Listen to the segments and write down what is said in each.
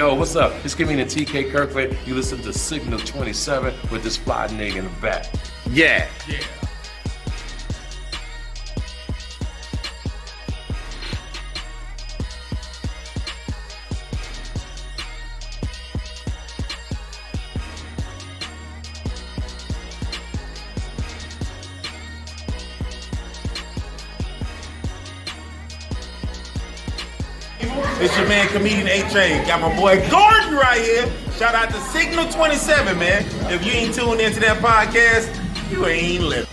Yo, what's up? It's comedian TK Kirkland. You listen to Signal 27 with this fly nigga in the back. Yeah. Yeah. It's your man, comedian A-Train. Got my boy Gordon right here. Shout out to Signal 27, man. If you ain't tuned into that podcast, you ain't living.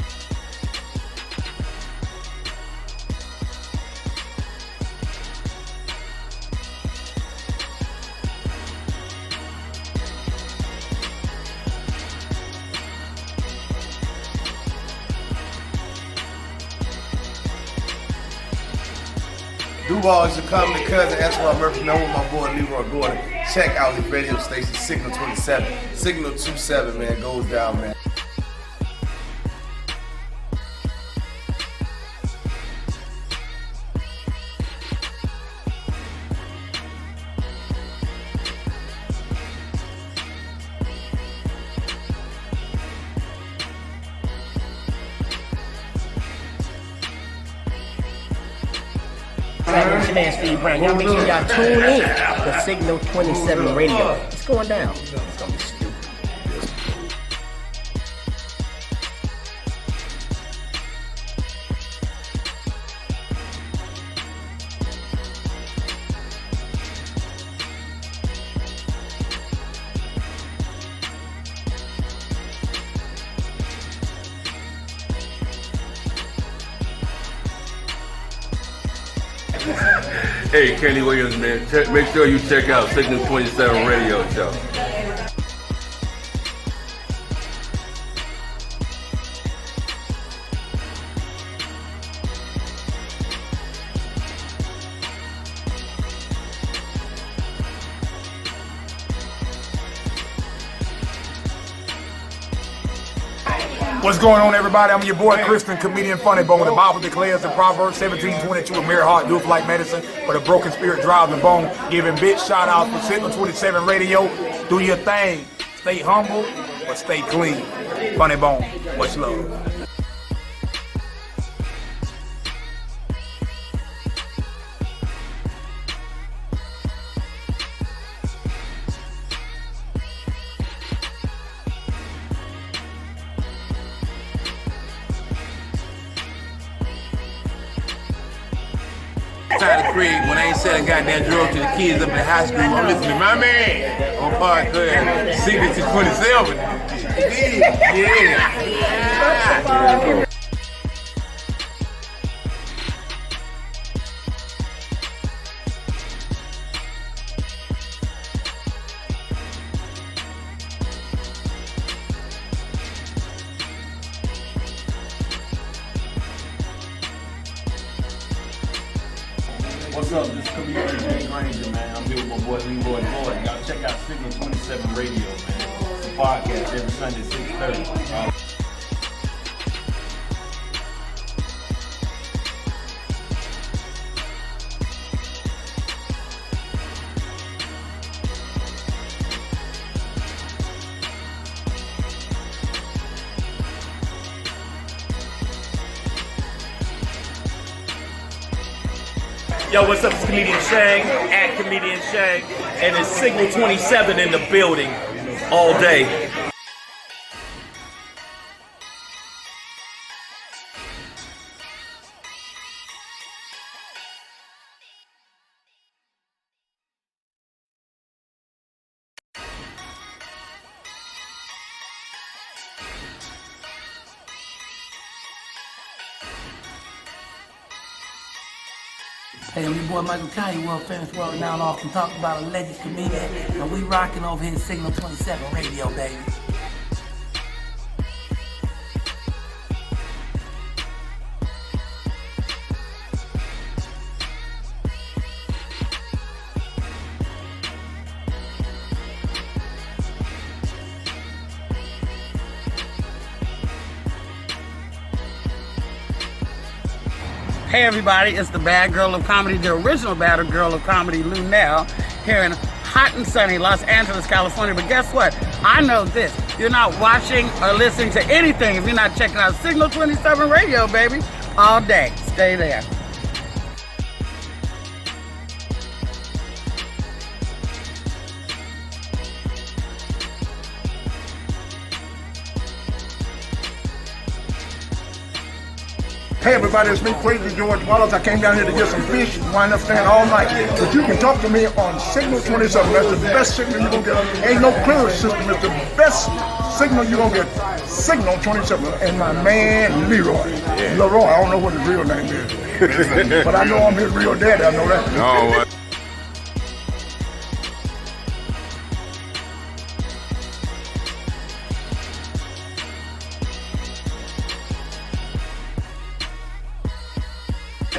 Duval is your comedy cousin, S.Y. Murphy, known with my boy Leroy Gordon. Check out his radio station, Signal 27. Signal 27, man, goes down, man. It's your man Steve Brown. Y'all make sure y'all tune in to Signal 27 Radio. It's going down. It's gonna be stupid. Hey, Kenny Williams, man. Make sure you check out Signal 27 Radio Show. What's going on, everybody? I'm your boy, Christian, comedian Funny Bone. The Bible declares in Proverbs 17:22, a merry heart doeth like medicine, but a broken spirit drives the bone. Giving big shout out for Signal 27 Radio. Do your thing. Stay humble, but stay clean. Funny Bone, much love. Tyler Craig, when I ain't selling goddamn drugs to the kids up in high school, I'm listening to my man on podcast, Signal 27. Yeah. What's up? This is comedian Jay Granger, man. I'm here with my boy Leroy Gordon. Y'all check out Signal 27 Radio, man. It's a podcast every Sunday at 6:30. Yo, what's up? It's comedian Shang, at comedian Shang, and it's Signal 27 in the building all day. Hey, I'm your boy Michael Kanye, world famous, world renowned, often talked about a legend comedian, and we rocking over here at Signal 27 Radio, baby. Hey everybody, it's the bad girl of comedy, the original bad girl of comedy, Lunel, here in hot and sunny Los Angeles, California. But guess what? I know this. You're not watching or listening to anything if you're not checking out Signal 27 Radio, baby. All day. Stay there. Hey everybody, it's me, Crazy George Wallace. I came down here to get some fish and wind up staying all night. But you can talk to me on Signal 27. That's the best signal you're gonna get. Ain't no clearance system. It's the best signal you're gonna get. Signal 27. And my man, Leroy. Leroy, I don't know what his real name is. But I know I'm his real daddy, I know that. No.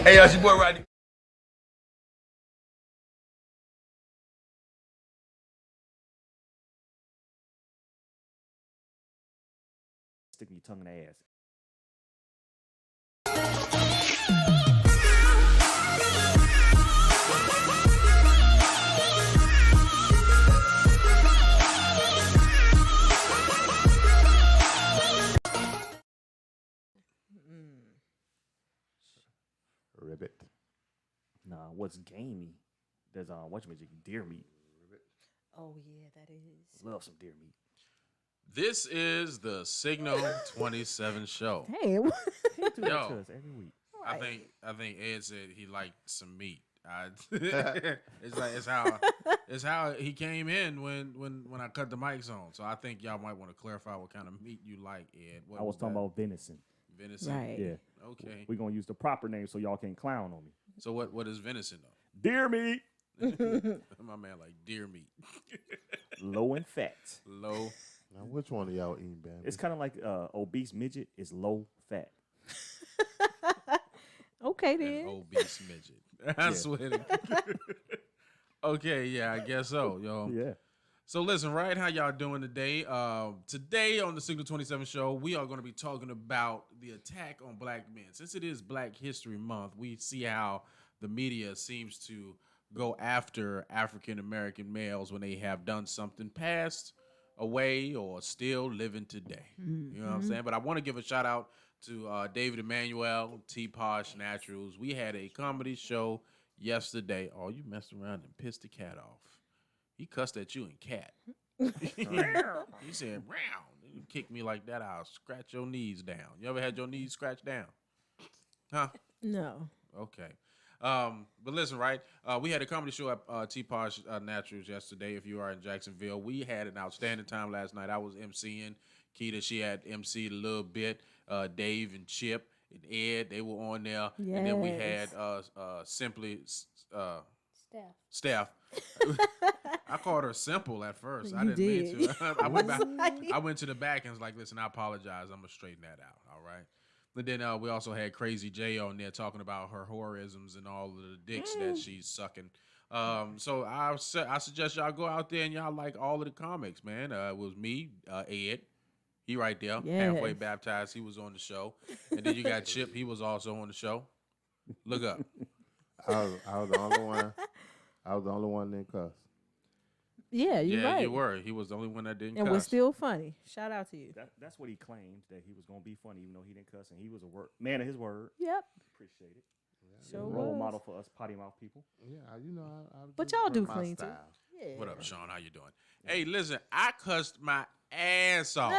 Hey, that's your boy Rodney. Stick your tongue in the ass. Ribbit. Nah, what's gamey? There's whatchamajig, deer meat. Oh yeah, that is. Love some deer meat. This is the Signal 27 show. Damn. Yo, every week. I think Ed said he liked some meat. It's how he came in when I cut the mics on. So I think y'all might want to clarify what kind of meat you like, Ed. What I was talking about venison. Venison. Right. Yeah. Okay. We're gonna use the proper name so y'all can't clown on me. So what is venison though? Deer meat. My man like deer meat. Low in fat. Low. Now, which one of y'all eating, man? It's kind of like obese midget is low fat. Okay An then. obese midget. I swear to God. Okay, yeah, I guess so, yo. Yeah. So listen, right, how y'all doing today? Today on the Signal 27 show, we are going to be talking about the attack on black men. Since it is Black History Month, we see how the media seems to go after African-American males when they have done something past, away, or still living today. You know what I'm saying? But I want to give a shout out to David Emmanuel, T-Posh Naturals. We had a comedy show yesterday. Oh, you messed around and pissed the cat off. He cussed at you and cat. He said, round. You kick me like that, I'll scratch your knees down. You ever had your knees scratched down? Huh? No. Okay. But listen, right? We had a comedy show at T-Posh Naturals yesterday. If you are in Jacksonville, we had an outstanding time last night. I was MCing. Keita, she had MC'd a little bit. Dave and Chip and Ed, they were on there. Yes. And then we had Simply Steph. I called her Simple at first. I didn't mean to. I went to the back and was like, listen, I apologize. I'm going to straighten that out. All right. But then we also had Crazy J on there talking about her horrorisms and all of the dicks that she's sucking. So I suggest y'all go out there and y'all like all of the comics, man. It was me, Ed. He right there, halfway baptized. He was on the show. And then you got Chip. He was also on the show. Look up. I was the only one. I was the only one that cussed. Yeah, you're right. You were. He was the only one that didn't And cuss. was still funny. Shout out to you. That's what he claimed, that he was going to be funny even though he didn't cuss. And he was a man of his word. Yep. Appreciate it. Sure Role was. model for us potty mouth people. Yeah, you know. But y'all do clean too. Yeah. What up, Sean? How you doing? Hey, listen, I cussed my ass off.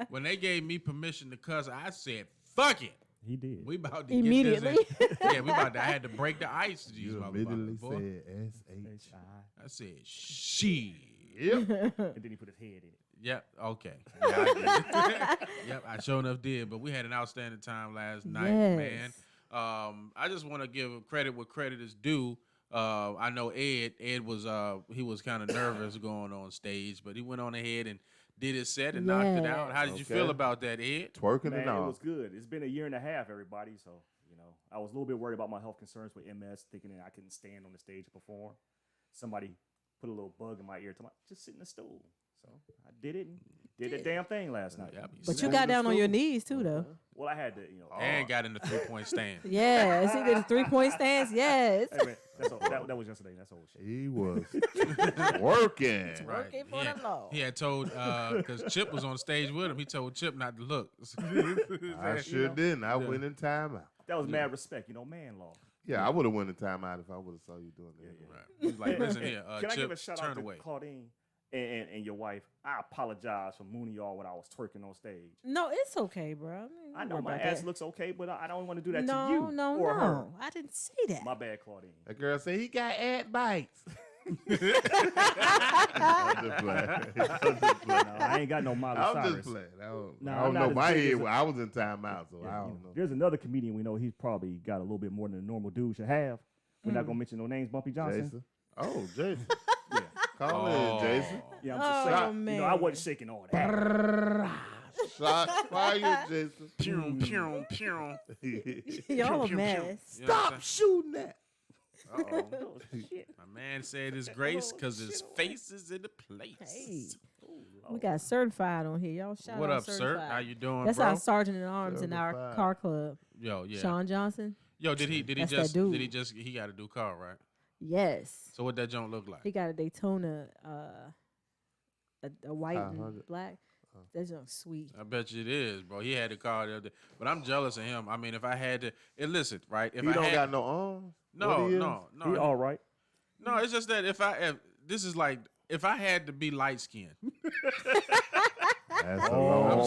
When they gave me permission to cuss, I said, fuck it. He did. We about to Immediately. get this in. Yeah, I had to break the ice to these You motherfuckers. immediately boy. said S-H-I. I said, shit. Yep. And then he put his head in it. Yep, okay. Yeah, I did. Yep, I sure enough did. But we had an outstanding time last night, man. I just want to give credit where credit is due. I know Ed was he was kind of nervous going on stage, but he went on ahead and did his set and knocked it out. How did you feel about that, Ed? Twerking Man, and all. it was good. It's been a year and a half, everybody. So, I was a little bit worried about my health concerns with MS, thinking that I couldn't stand on the stage and perform. Somebody put a little bug in my ear, told me, just sit in the stool. So I did it and did the damn thing last night. But you got down on your knees too, though. Well, I had to, And got in the 3-point stand. Yes, he did a 3-point stance. Yes. Hey, man, That was yesterday. That's old shit. He was working. Right. Working for the law. He had told because Chip was on stage with him. He told Chip not to look. I sure didn't. I went in timeout. That was mad respect, man law. Yeah, I would have went in timeout if I would have saw you doing that. Right. He's like, listen here, Can I Chip, give a shout turn out to away. Claudine and your wife? I apologize for mooning y'all when I was twerking on stage. No, it's okay, bro. I, mean, I don't know worry my about ass that. looks okay, but I don't want to do that No, to you no, or no. her. I didn't say that. My bad, Claudine. That girl said he got ad bites. I'm just playing. No, I ain't got no Miley I'm Cyrus. just playing. I don't I'm know. not as My big head, as a- I was in timeout, so I don't know. There's another comedian we know. He's probably got a little bit more than a normal dude should have. We're not gonna mention no names. Bumpy Johnson. Jason. Oh, Jason. Yeah. Call in, Jason. Yeah, I'm just saying. man. I wasn't shaking all that. Shot fire, Jason. Pew, pew, pew. Y'all a Pew, pew, pew. mess. You know what I'm Stop saying? shooting that. Uh-oh. My man said his grace because his face is in the place. Hey. We got certified on here. Y'all shout What out up, sir? certified. How you doing, That's bro? our sergeant at arms in our Certified. car club. Yo, yeah. Sean Johnson. Yo, did he That's that dude. he got a new car, right? Yes. So what that joint look like? He got a Daytona, a white and 500. black. That junk sweet. I bet you it is, bro. He had the car the other day. But I'm jealous of him. I mean, if I had to listen, right? If He I don't had, got no arms. no, What he is? no. He all right. No, it's just that if this is like if I had to be light skinned, That's a long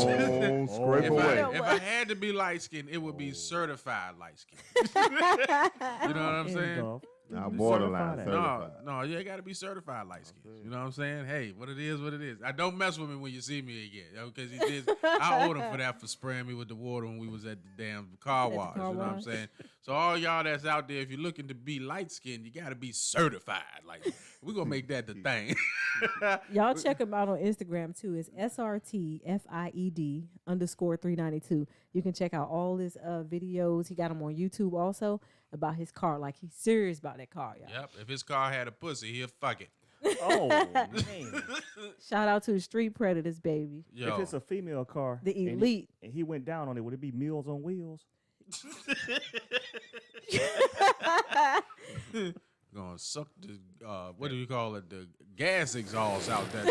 scrape if away. I had to be light skinned, it would be certified light skinned. You know what I'm saying? Now borderline certified. certified. No, you gotta be certified light skinned. You know what I'm saying? Hey, what it is, what it is. I don't mess with me when you see me again, because he did. I owed him for that for spraying me with the water when we was at the damn car wash. car You know what I'm wash. saying? So all y'all that's out there, if you're looking to be light skinned, you gotta be certified. Like we're gonna make that the thing. Y'all check him out on Instagram too. It's SRTFIED_392. You can check out all his videos. He got them on YouTube also about his car. Like he's serious about that car, y'all. Yep. If his car had a pussy, he'll fuck it. Oh man. Shout out to the Street Predators, baby. Yo. If it's a female car, The elite. and he went down on it, would it be Meals on Wheels? Gonna suck the what do you call it? The gas exhaust out there.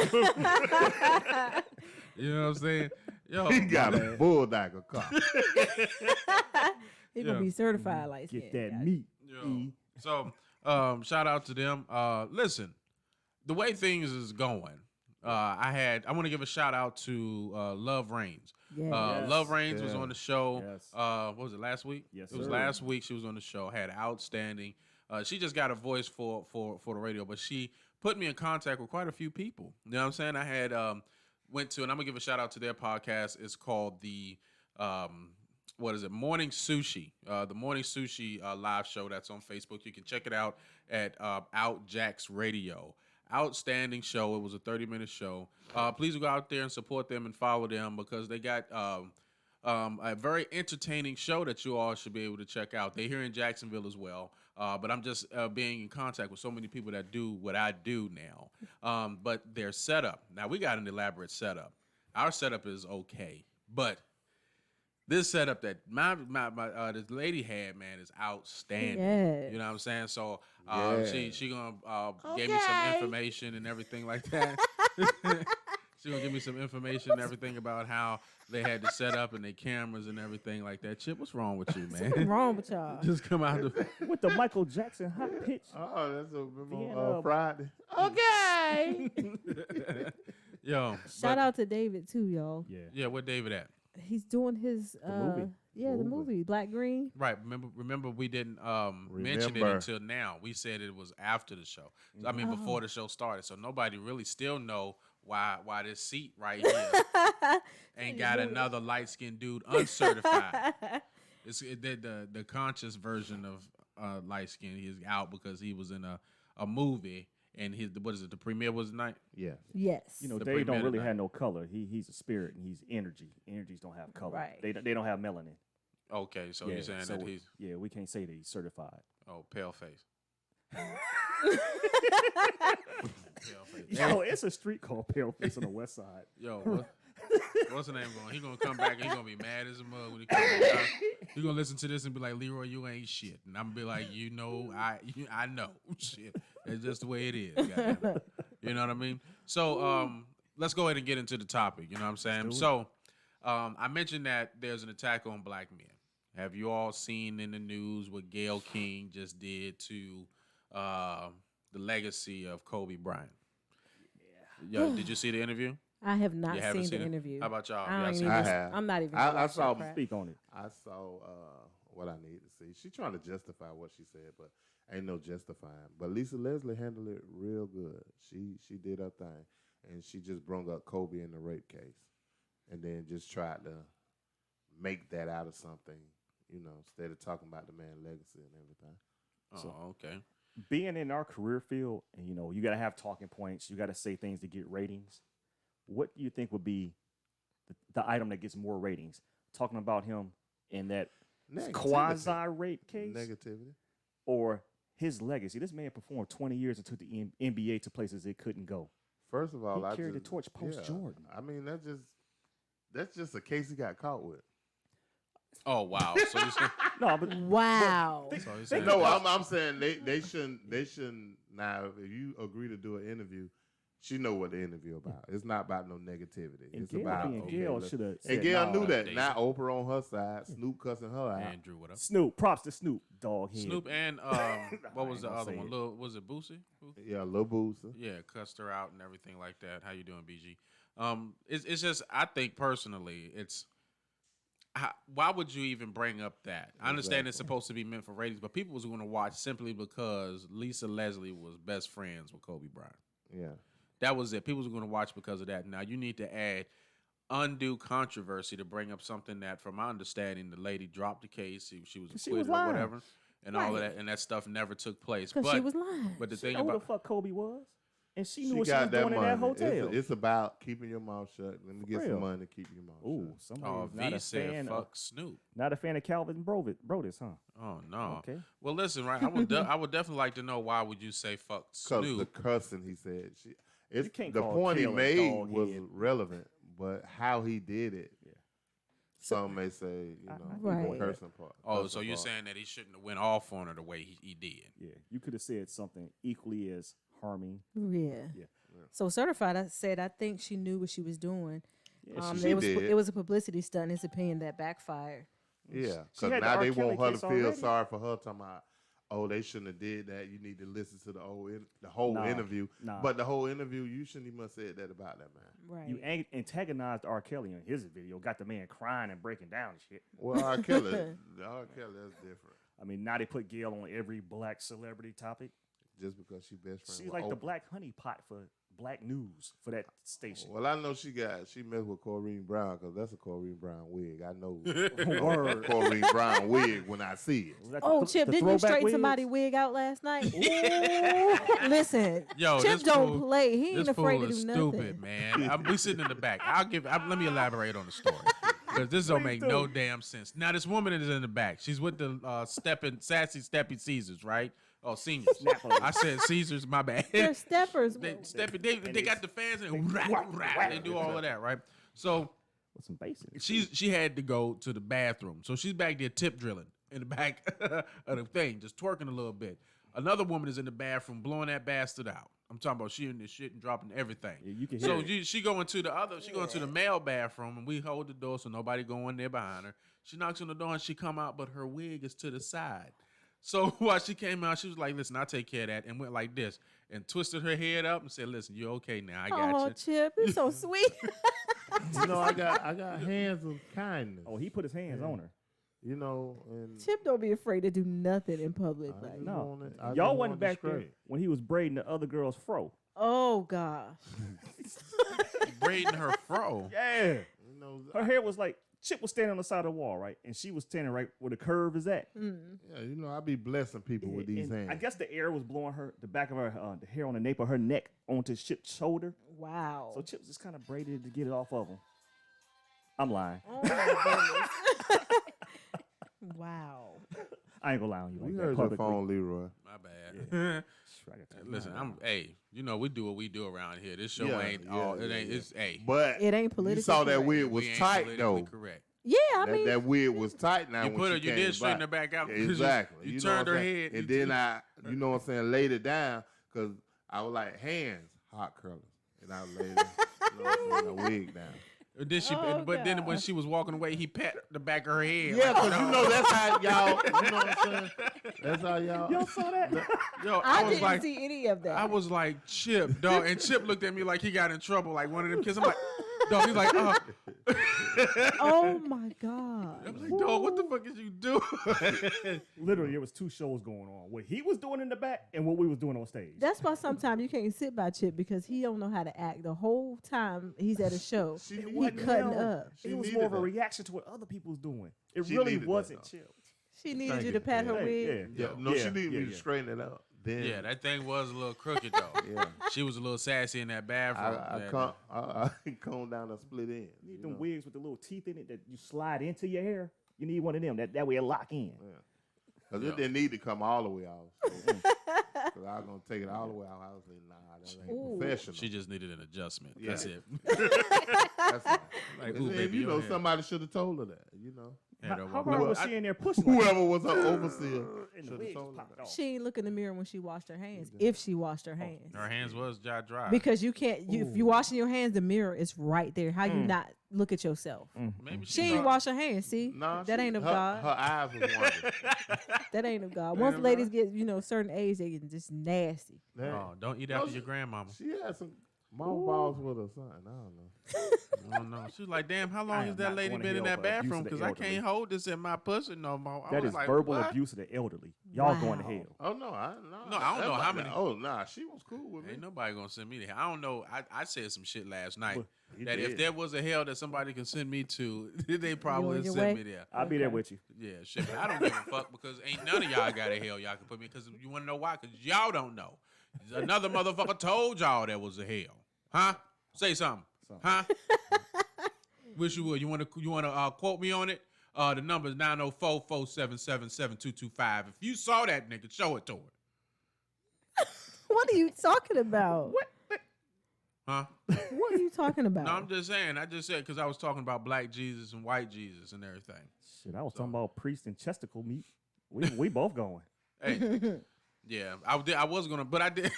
You know what I'm saying? Yo, He got a bulldog car. He gonna be certified like Get that meat. Yo. So shout out to them. Listen, the way things is going, I want to give a shout out to Love Reigns. Yes. Love Reigns was Yeah. on the show. Yes. What was it, last week? Yes, It was sir. last week. She was on the show. Had outstanding. She just got a voice for the radio, but she put me in contact with quite a few people. You know what I'm saying? I had went to, and I'm gonna give a shout out to their podcast. It's called the what is it? Morning Sushi. The Morning Sushi live show that's on Facebook. You can check it out at Out Jacks Radio. Outstanding show. It was a 30-minute show. Please go out there and support them and follow them because they got a very entertaining show that you all should be able to check out. They're here in Jacksonville as well. But I'm just being in contact with so many people that do what I do now. But their setup. Now, we got an elaborate setup. Our setup is okay. But this setup that my this lady had, man, is outstanding. Yes. You know what I'm saying? So Yeah. she gonna give me some information and everything like that. She gonna give me some information and everything about how they had to set up and their cameras and everything like that. Chip, what's wrong with you, What's man? wrong with y'all? Just come out the With the Michael Jackson hot pitch. Oh, that's a Vienna. Friday. Okay. yo. Shout out to David too, y'all. Yeah. Yeah, where David at? He's doing his movie. Yeah, the movie Black Green. Right. Remember we didn't mention it Remember. until now. We said it was after the show. I mean before the show started. So nobody really still know why this seat right here ain't got another light skinned dude uncertified. It's the conscious version of light skin. He's out because he was in a movie and the premiere was tonight? Yeah. Yes. You know, The Dave don't premiere really tonight. have no color. He's a spirit and he's energy. Energies don't have color. Right. They don't have melanin. Okay, so Yeah, you're saying so that he's we can't say that he's certified. pale face. Pale face. Yo, it's a street called Paleface on the west side. Yo, what's the name going? He's gonna come back and he's gonna be mad as a mug when he comes back. He's gonna listen to this and be like, Leroy, you ain't shit. And I'm gonna be like, I know. Shit. It's just the way it is. Goddamn. You know what I mean? So let's go ahead and get into the topic. You know what I'm saying? So I mentioned that there's an attack on black men. Have you all seen in the news what Gayle King just did to the legacy of Kobe Bryant? Yeah. Did you see the interview? I have not You haven't seen the it? interview. How about y'all? I Y'all ain't seen even, it? I have. I'm not even. I gonna saw. watch that crap. Speak on it. I saw what I need to see. She's trying to justify what she said, but ain't no justifying. But Lisa Leslie handled it real good. She did her thing, and she just brought up Kobe in the rape case, and then just tried to make that out of something, you know, instead of talking about the man's legacy and everything. Oh, okay. Being in our career field, and you got to have talking points. You got to say things to get ratings. What do you think would be the item that gets more ratings? Talking about him in that quasi-rape case? Negativity. Or his legacy? This man performed 20 years and took the NBA to places it couldn't go. First of all, he carried the torch post-Jordan. I mean, that's just a case he got caught with. Oh wow! So you said, no, but wow. No, I'm saying they shouldn't. Now, if you agree to do an interview, she know what the interview about. It's not about no negativity. And it's Gayle about Gayle should have. And Gayle knew that. Not Oprah on her side. Snoop cussing her out. Andrew, what up? Snoop, props to Snoop, dog head. Snoop and what was the other one? Was it Boosie? Yeah, Lil Boosie. Yeah, cussed her out and everything like that. How you doing, BG? It's just I think personally, why would you even bring up that? I understand it's supposed to be meant for ratings, but people was going to watch simply because Lisa Leslie was best friends with Kobe Bryant. Yeah. That was it. People were going to watch because of that. Now, you need to add undue controversy to bring up something that, from my understanding, the lady dropped the case. She was acquitted or whatever, and all of that, and that stuff never took place. Because she was lying. But the She thing know who about the fuck Kobe was, and she knew She what she was got that doing in that money. hotel. It's about keeping your mouth shut. Let me get real. some money to keep your mouth Ooh, shut. somebody not V a said fan fuck of, Snoop. Not a fan of Calvin Brodus, huh? Oh no. Okay. Well, listen, right? I would definitely like to know why would you say fuck Because Snoop? the cussing he said. You can't the call point he Gayle a made dog was head. relevant, but how he did it. Some may say, Right. the cursing part. Oh, cussing so you're part. saying that he shouldn't have went off on her the way he did? Yeah, you could have said something equally as harming. Yeah. Yeah. So Certified, I said, I think she knew what she was doing. Yeah, she did. It was a publicity stunt, in his opinion, that backfired. Yeah, She because had the now R. they Kelly want her to case feel already. sorry for her. Talking about, oh, they shouldn't have did that. You need to listen to the whole Nah, interview. nah. But the whole interview, you shouldn't even have said that about that man. Right. You antagonized R. Kelly in his video, got the man crying and breaking down and shit. Well, R. Kelly, that's different. I mean, now they put Gayle on every black celebrity topic. Just because she best friend. She's with like the Oprah. black honeypot for black news for that station. Well, I know she messed with Corrine Brown because that's a Corrine Brown wig. I know Word. Corrine Brown wig when I see it. Was that Oh, the Chip, the didn't you throwback straighten wigs? somebody's wig out last night? Ooh, listen, Yo, Chip this don't fool- play. He ain't this afraid fool to do is nothing. stupid, man. We sitting in the back. Let me elaborate on the story because this don't make no damn sense. Now this woman is in the back. She's with the sassy Steppy Caesars, right? Oh, seniors. I said Caesars. My bad. They're steppers. They got the fans and they do all of that, right? So With some basics. she had to go to the bathroom, so she's back there tip drilling in the back of the thing, just twerking a little bit. Another woman is in the bathroom blowing that bastard out. I'm talking about she in this shit and dropping everything. Yeah, you can So hear it. she going to the male bathroom, and we hold the door so nobody go in there behind her. She knocks on the door and she come out, but her wig is to the side. So while she came out, she was like, "Listen, I'll take care of that," and went like this and twisted her head up and said, "Listen, you're okay now. I got Oh, you." Chip, you're so sweet. You know, I got hands of kindness. Oh, he put his hands on her. You know, and Chip don't be afraid to do nothing in public. I Like, just No, want it- I just y'all want wasn't it back there straight. when he was braiding the other girl's fro. oh gosh. Braiding her fro. Yeah, You know, her hair was like Chip was standing on the side of the wall, right, and she was standing right where the curve is at. yeah, you know, I be blessing people with these And hands. I guess the air was blowing the back of her, the hair on the nape of her neck onto Chip's shoulder. Wow. So Chip just kind of braided it to get it off of him. I'm lying. Oh my goodness. Wow. I ain't gonna lie on you. We like that heard your publicly. phone, Leroy. My bad. Yeah. I got to- Listen, you know, we do what we do around here. This show ain't all. It ain't. It's But It ain't you politically saw that correct. wig was we ain't tight politically though. correct. Yeah, I That, mean, that wig was tight now. You when put her. she You came did straighten by. her back out. 'cause Exactly. You know what turned I'm her saying? head. and then you know what I'm saying, laid it down because I was like, hands, hot curlers, and I laid it, you know what I'm saying, a wig down. And then but then when she was walking away, he pat the back of her head. Yeah, like, because you know that's how y'all. You know what I'm saying? That's how y'all. Y'all saw that? Yo, I was didn't like, see any of that. I was like, Chip, dog, and Chip looked at me like he got in trouble, like one of them kids. I'm like, dog, he's like, Oh my god! I'm like, dog, what the fuck is you doing? Literally, there was two shows going on. What he was doing in the back and what we was doing on stage. That's why sometimes you can't sit by Chip because he don't know how to act. The whole time he's at a show, he cutting up. It was more of a reaction to what other people was doing. It She really needed that, wasn't though. chill. She needed Thank you you. to pat her Yeah, wig. Yeah, no, she needed me to straighten it out. Then Yeah, that thing was a little crooked though. Yeah. She was a little sassy in that bathroom. I combed down a split end. You need them wigs with the little teeth in it that you slide into your hair. You need one of them. That way it lock in. Because it didn't need to come all the way out. Because I was going to take it all the way out. I was like, nah, that ain't professional. She just needed an adjustment. Yeah. That's it. That's all. Like, And ooh, then, baby, you know, your hair. somebody should have told her that, you know. How hard was she in there pushing? Whoever was her overseer And the should have wigs told her popped that. off. She ain't look in the mirror when she washed her hands. If she washed her hands, Her hands was dry. because you can't. If you washing your hands, the mirror is right there. How you not look at yourself? Maybe She ain't wash her hands. See, Nah, that ain't of her, God. Her eyes was wonderful. That ain't of God. Once ladies get certain age, they get just nasty. Oh, don't eat after your grandmama. She had some mothballs with her son. I don't know. I don't know. She was like, damn, how long I has am that not lady going to been in hell that for abuse bathroom? of the Because I elderly. can't hold this in my pussy no more. I That was is like, verbal what? abuse of the elderly. Y'all going to Wow. hell. Oh, no. No, I don't know That's how like- many. Oh, nah. She was cool with me. Ain't nobody gonna send me there. I don't know. I said some shit last night You that if did. there was a hell that somebody can send me to, they probably on your send way? me there. I'll be there with you. Yeah, shit. But I don't give a fuck because ain't none of y'all got a hell y'all can put me. Because you want to know why? Because y'all don't know. Another motherfucker told y'all there was a hell, huh? Say something, huh? Wish you would. You want to quote me on it? The number is 904-477-7225. If you saw that nigga, show it to her. What are you talking about? Huh? What are you talking about? No, I'm just saying. I just said because I was talking about black Jesus and white Jesus and everything. Shit, I was talking about priest and chesticle meat. We both going. Hey, yeah, I was gonna, but I did.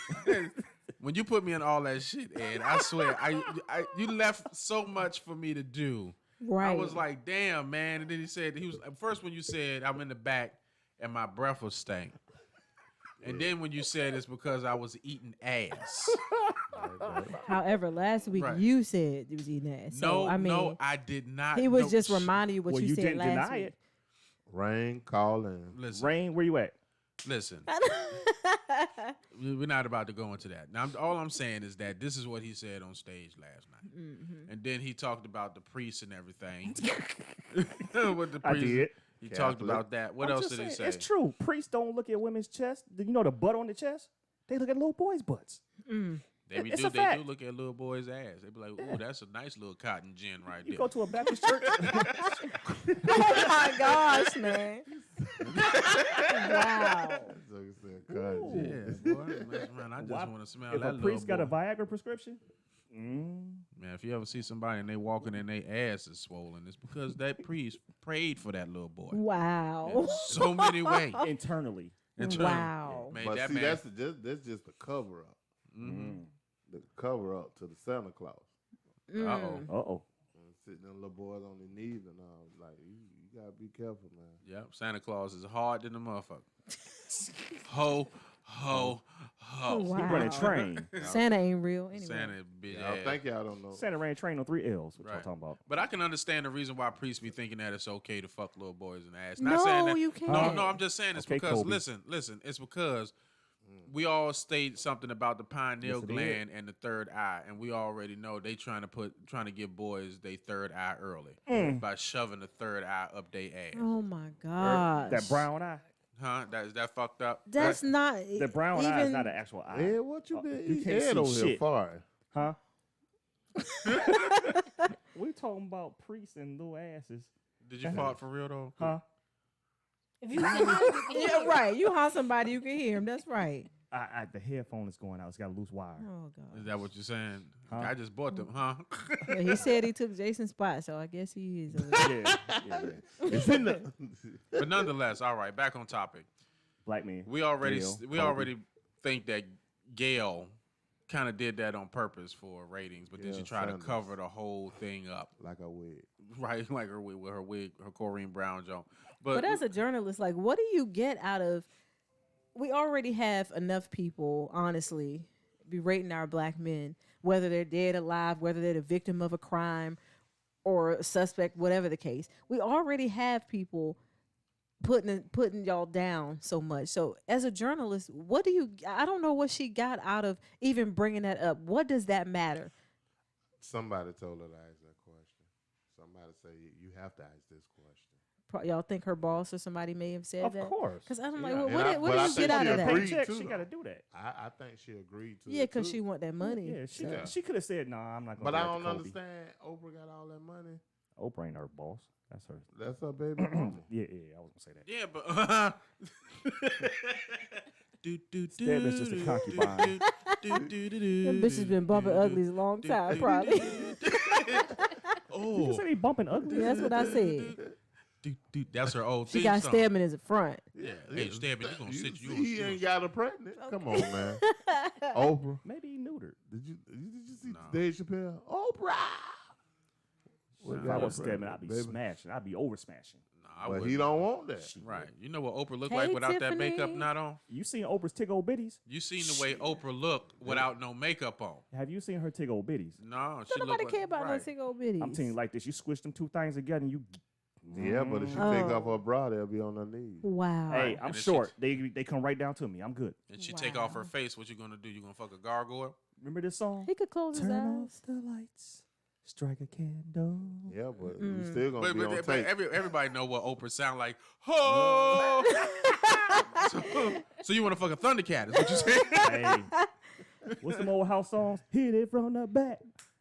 When you put me in all that shit, Ed, I swear, you left so much for me to do. Right. I was like, damn, man. And then he was first when you said I'm in the back and my breath was stank. And then when you said it's because I was eating ass. However, last week Right. you said you was eating ass. So, No, I mean, no, I did not. he was No, just reminding you what Well, you you said didn't last deny week. it. Rain, calling. Listen, Rain, where you at? listen. We're not about to go into that. Now, all I'm saying is that this is what he said on stage last night, and then he talked about the priests and everything. With the I priests, did. He talked about that. What I'm else just did he say? saying, It's true. Priests don't look at women's chests. You know the butt on the chest? They look at little boys' butts. They It's do. a They fact. do look at little boys' ass. They be like, "Ooh, that's a nice little cotton gin right You there." go to a Baptist church. Oh my gosh, man! Wow. Yeah, boy. Man, I just want to smell If that a little priest got a boy. Viagra prescription, Man, if you ever see somebody and they walking and their ass is swollen, it's because that priest prayed for that little boy. Wow. In so many ways. internally. Wow. Made But that see, man. that's just the cover up. The cover up to the Santa Claus. Uh-oh. And sitting them little boys on their knees and all. Like, you gotta be careful, man. Yep, Santa Claus is hard than a motherfucker. Ho, ho, ho. Wow. He running train. Santa ain't real anyway. Santa, bitch. Yeah, I think y'all don't know. Santa ran train on 3 L's. What y'all Right. talking about? But I can understand the reason why priests be thinking that it's okay to fuck little boys in the ass. No, Not saying that, you can't. No, I'm just saying it's Okay, because Kobe. listen, it's because we all state something about the pineal Yes, it gland and the third eye, and we already know they trying to give boys their third eye early by shoving the third eye up their ass. Oh my gosh. That brown eye. Huh? Is that fucked up? That's not. The brown eye is even- not an actual eye. Ed, what you been you eating? can't Ed see over here shit. far. Huh? We talking about priests and little asses. Did you fart for real though? Huh? If you yeah, right, you haunt somebody, you can hear him. That's right. The headphone is going out. It's got a loose wire. Oh God. Is that what you're saying? Huh? I just bought them, huh? Yeah, he said he took Jason's spot, so I guess he is. Over there. Yeah. It's in the. But nonetheless, all right, back on topic. Black man. We already Gayle, already think that Gayle kind of did that on purpose for ratings, but then she tried to cover the whole thing up. Like a wig. Right, like her wig with her wig, her Corrine Brown joint. But as a journalist, like, what do you get out of? We already have enough people, honestly, berating our black men, whether they're dead, alive, whether they're the victim of a crime or a suspect, whatever the case. We already have people putting y'all down so much. So as a journalist, what do you? I don't know what she got out of even bringing that up. What does that matter? Somebody told her to ask that question. Somebody say you have to ask this question. Y'all think her boss or somebody may have said that? Of course. Because I'm like, Yeah. well, And what do you get out of that? Paycheck, she got to do that. I think she agreed to Yeah, it, because too. she want that money. Yeah, she could have said, "Nah, I'm not going." But I don't understand. Oprah got all that money. Oprah ain't her boss. That's her. That's her baby mama. Yeah, I was gonna say that. Yeah, but That bitch just a concubine. Them bitches been bumping uglies a long time, probably. Did you say they bumping ugly? Yeah, that's what I said. That's her old She theme got song. Stedman as a front. Yeah, hey, Stedman, you gonna sit you? He ain't got her pregnant. Come on, man. Oprah. Maybe he neutered. Did you see Dave Chappelle? Oprah. If I was Stedman, I'd be smashing. I'd be over smashing. But he don't want that. Right. You know what Oprah look Hey, like without that Tiffany. makeup not on? You seen Oprah's tig old bitties? You seen the way Oprah look without no makeup on? Have you seen her tig old bitties? No, she Don't look nobody like, care about no right. single bitties. I'm telling you like this. You squish them two things together and you. Yeah, but if she take off her bra, they'll be on her knees. Wow. Hey, I'm And then short. They come right down to me. I'm good. And she take off her face. What you gonna do? You gonna fuck a gargoyle? Remember this song? He could close his Turn eyes. off the lights. Strike a candle. Yeah, but you still gonna be on But tape. everybody know what Oprah sound like. Oh! so you want to fuck a Thundercat? Is what you saying? Hey, what's them old house songs? Hit it from the back.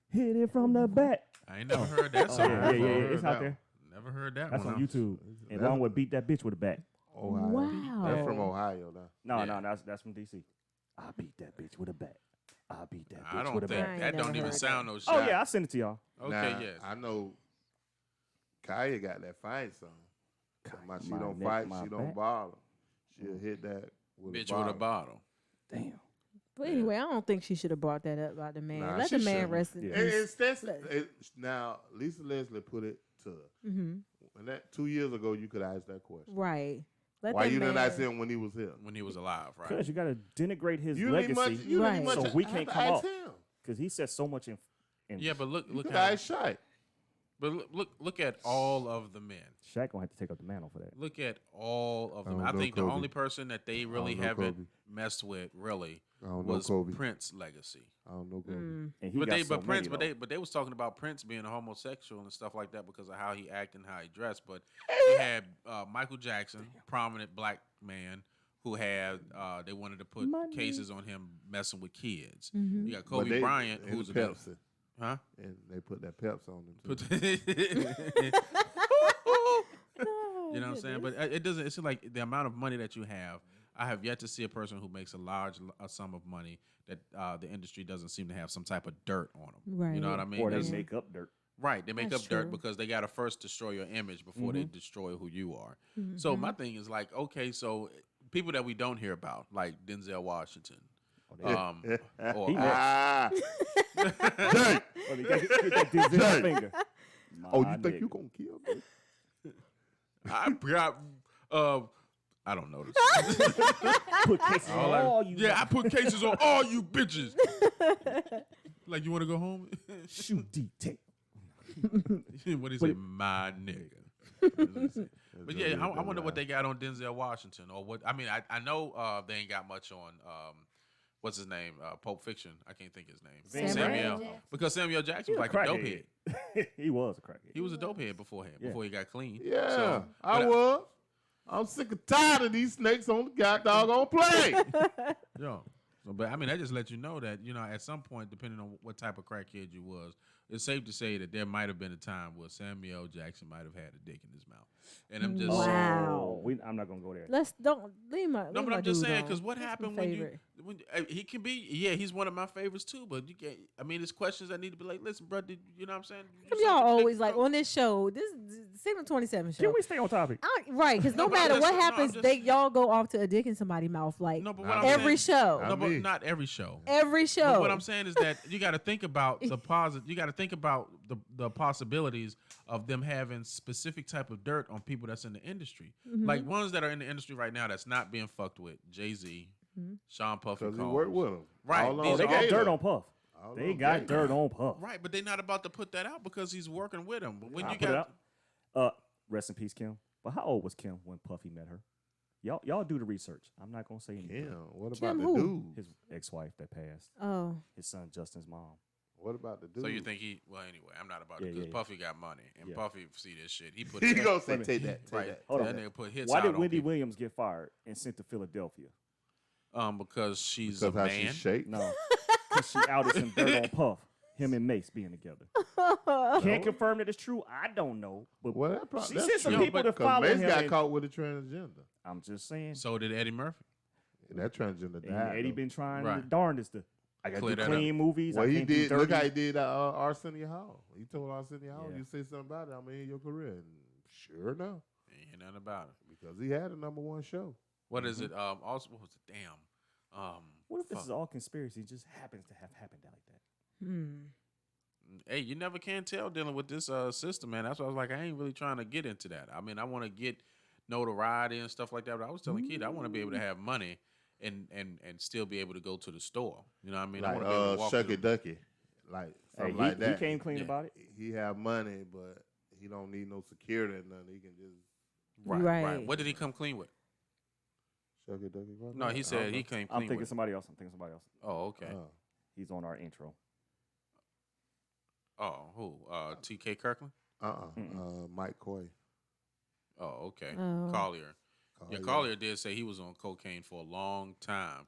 Hit it from the back. I ain't never heard that song. Yeah, it's out there. Never heard that That's one. on YouTube. And along with Beat That Bitch with a Bat. Ohio. Wow. That's from Ohio, now. No, that's from DC. I beat that bitch with a bat. I beat that bitch I don't with a think bat. that don't even heard sound no shit. Oh yeah, I sent it to y'all. Okay, Now, yes. I know Kaya got that fight song. Talking she my don't neck, fight, my she don't back. bottle. She'll hit that with Bitch a bottle. with a bottle. Damn. But anyway, I don't think she should have brought that up about the man. Nah, Let she the man shouldn't. rest in Yeah. peace. Now, Lisa Leslie put it to her. Mm-hmm. And that 2 years ago, you could ask that question. Right. Let Why that you didn't man- ask him when he was here? When he was alive, right? Because you got to denigrate his You need legacy, much. You Right. need much. so we I can't have to come ask up. him. Because he said so much in Yeah, but look You could at ask Shaq. but look at all of the men. Shaq gonna have to take up the mantle for that. Look at all of them. I I don't think know the Kobe. only person that they really don't know haven't Kobe. messed with really I don't know was Kobe. Prince's legacy. I don't know. Kobe. Mm. And he But got they, so but Prince, many, but they was talking about Prince being a homosexual and stuff like that because of how he acted and how he dressed. But Eh. you had Michael Jackson, prominent black man, who had they wanted to put cases on him messing with kids. Mm-hmm. You got But Kobe they- Bryant, and who's the a Pepsi. huh? And they put that Peps on them too. You know what I'm saying? But it doesn't. It's like the amount of money that you have. I have yet to see a person who makes a large sum of money that the industry doesn't seem to have some type of dirt on them. You know what I mean? Or they That's- make up dirt. Right, they make That's up dirt true. because they got to first destroy your image before they destroy who you are. So my thing is like, okay, so people that we don't hear about, like Denzel Washington, or He Ah. Oh, they get that Denzel finger. Oh, My you think nigga. you gonna kill me? I don't know this. Put cases on all you. I put cases on all you bitches. Like, you want to go home? Shoot detail. What is it, my nigga? But yeah, I wonder what they got on Denzel Washington, or what. I mean, I know they ain't got much on. What's his name? Pulp Fiction. I can't think his name. Samuel Samuel. Because Samuel Jackson was like a crackhead. dopehead. He was a crackhead. He was a dopehead beforehand, before he got clean. Yeah, So, I but was. I'm sick and tired of these snakes on the doggone plane. Yo, But I mean, that just lets you know that at some point, depending on what type of crackhead you was, it's safe to say that there might have been a time where Samuel Jackson might have had a dick in his mouth. And I'm just Wow. I'm not gonna go there. Don't leave my. No, leave but my I'm just dude saying alone. because what That's my happened when favorite. he can be he's one of my favorites too. But you can't. I mean, it's questions that need to be like, listen, bro, you know what I'm saying? Come y'all always like on this show, this Signal 27 show. Can we stay on topic? Right, because no but I'm matter just- what no, I'm happens, just- y'all go off to a dick in somebody's mouth like No, but what I'm every saying- show. No, but not every show. Every But show. what I'm saying is that you got to think about the positive. You got to think about the possibilities of them having specific type of dirt on people that's in the industry, Mhm. like ones that are in the industry right now that's not being fucked with. Jay-Z, Mhm. Sean Puffy Because he Combs. worked with 'em. Right? All these they are got all- dirt on Puff. All They on got Jay. dirt on Puff. Right, but they're not about to put that out because he's working with him. But when I'll you put it got out. Rest in peace, Kim. But how old was Kim when Puffy met her? Y'all do the research. I'm not gonna say anything. Kim, what Kim about who? the dude? His ex-wife that passed. Oh. His son Justin's mom. What about the dude? So you think he? Well, anyway, I'm not about it Yeah, because yeah. Puffy got money, and Yeah. Puffy see this shit. He put. He his- gonna say, Wait a take minute. that, take Right. that. Hold that on. nigga put hits Why out did on Wendy people. Williams get fired and sent to Philadelphia? Because she's Because a how man. she shake? No, because she outed some dirt on Puff. Him and Mace being together. Can't confirm that it's true. I don't know. But Well, that she that's sent some true. people to Because follow Mace him. got and- caught with a transgender. I'm just saying. So did Eddie Murphy. And that transgender And died. Eddie though. been trying Right. the darndest to. I got Clear to that do clean movies. Well, I he can't do did. Look dirty. how he did Arsenio Hall. He told Arsenio Hall, Yeah. "You say something about it, I'm in your career." And sure enough, Ain't hear nothing about it. because he had a #1 show. What is it? Also, what was it? Damn. What if this fuck. is all conspiracy? It just happens to have happened like that. Hmm. Hey, you never can tell dealing with this system, man. That's why I was like, I ain't really trying to get into that. I mean, I want to get notoriety and stuff like that. But I was telling Kid, I want to be able to have money and still be able to go to the store. You know what I mean? I Like want to be able to walk Shucky through- Ducky, like something Hey, like he that. came clean Yeah. about it. He have money, but he don't need no security or nothing. He can just Right, Right. right. What did he come clean with? Shucky Ducky. what? No, he I don't said he know. came I'm clean thinking with. somebody else. I'm thinking somebody else. Oh, okay. Oh. He's on our intro. Oh, who? T.K. Kirkland? Mike Coy. Oh, okay. Oh. Collier. Yeah, Collier. Collier did say he was on cocaine for a long time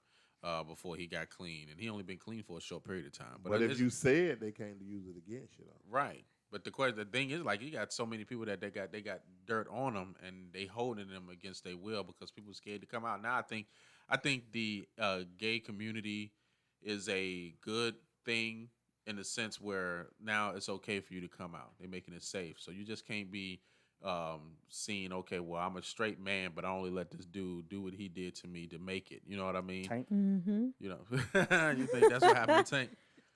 before he got clean, and he only been clean for a short period of time. But if it's- you say it, they can't use it against you. Though. right, but the thing is, like, you got so many people that they got dirt on them, and they holding them against their will because people scared to come out. Now I think the gay community is a good thing in the sense where now it's okay for you to come out. They're making it safe, so you just can't be seeing, okay, well, I'm a straight man, but I only let this dude do what he did to me to make it. You know what I mean? Tank. Mm-hmm. You know, you think that's what happened to Tank?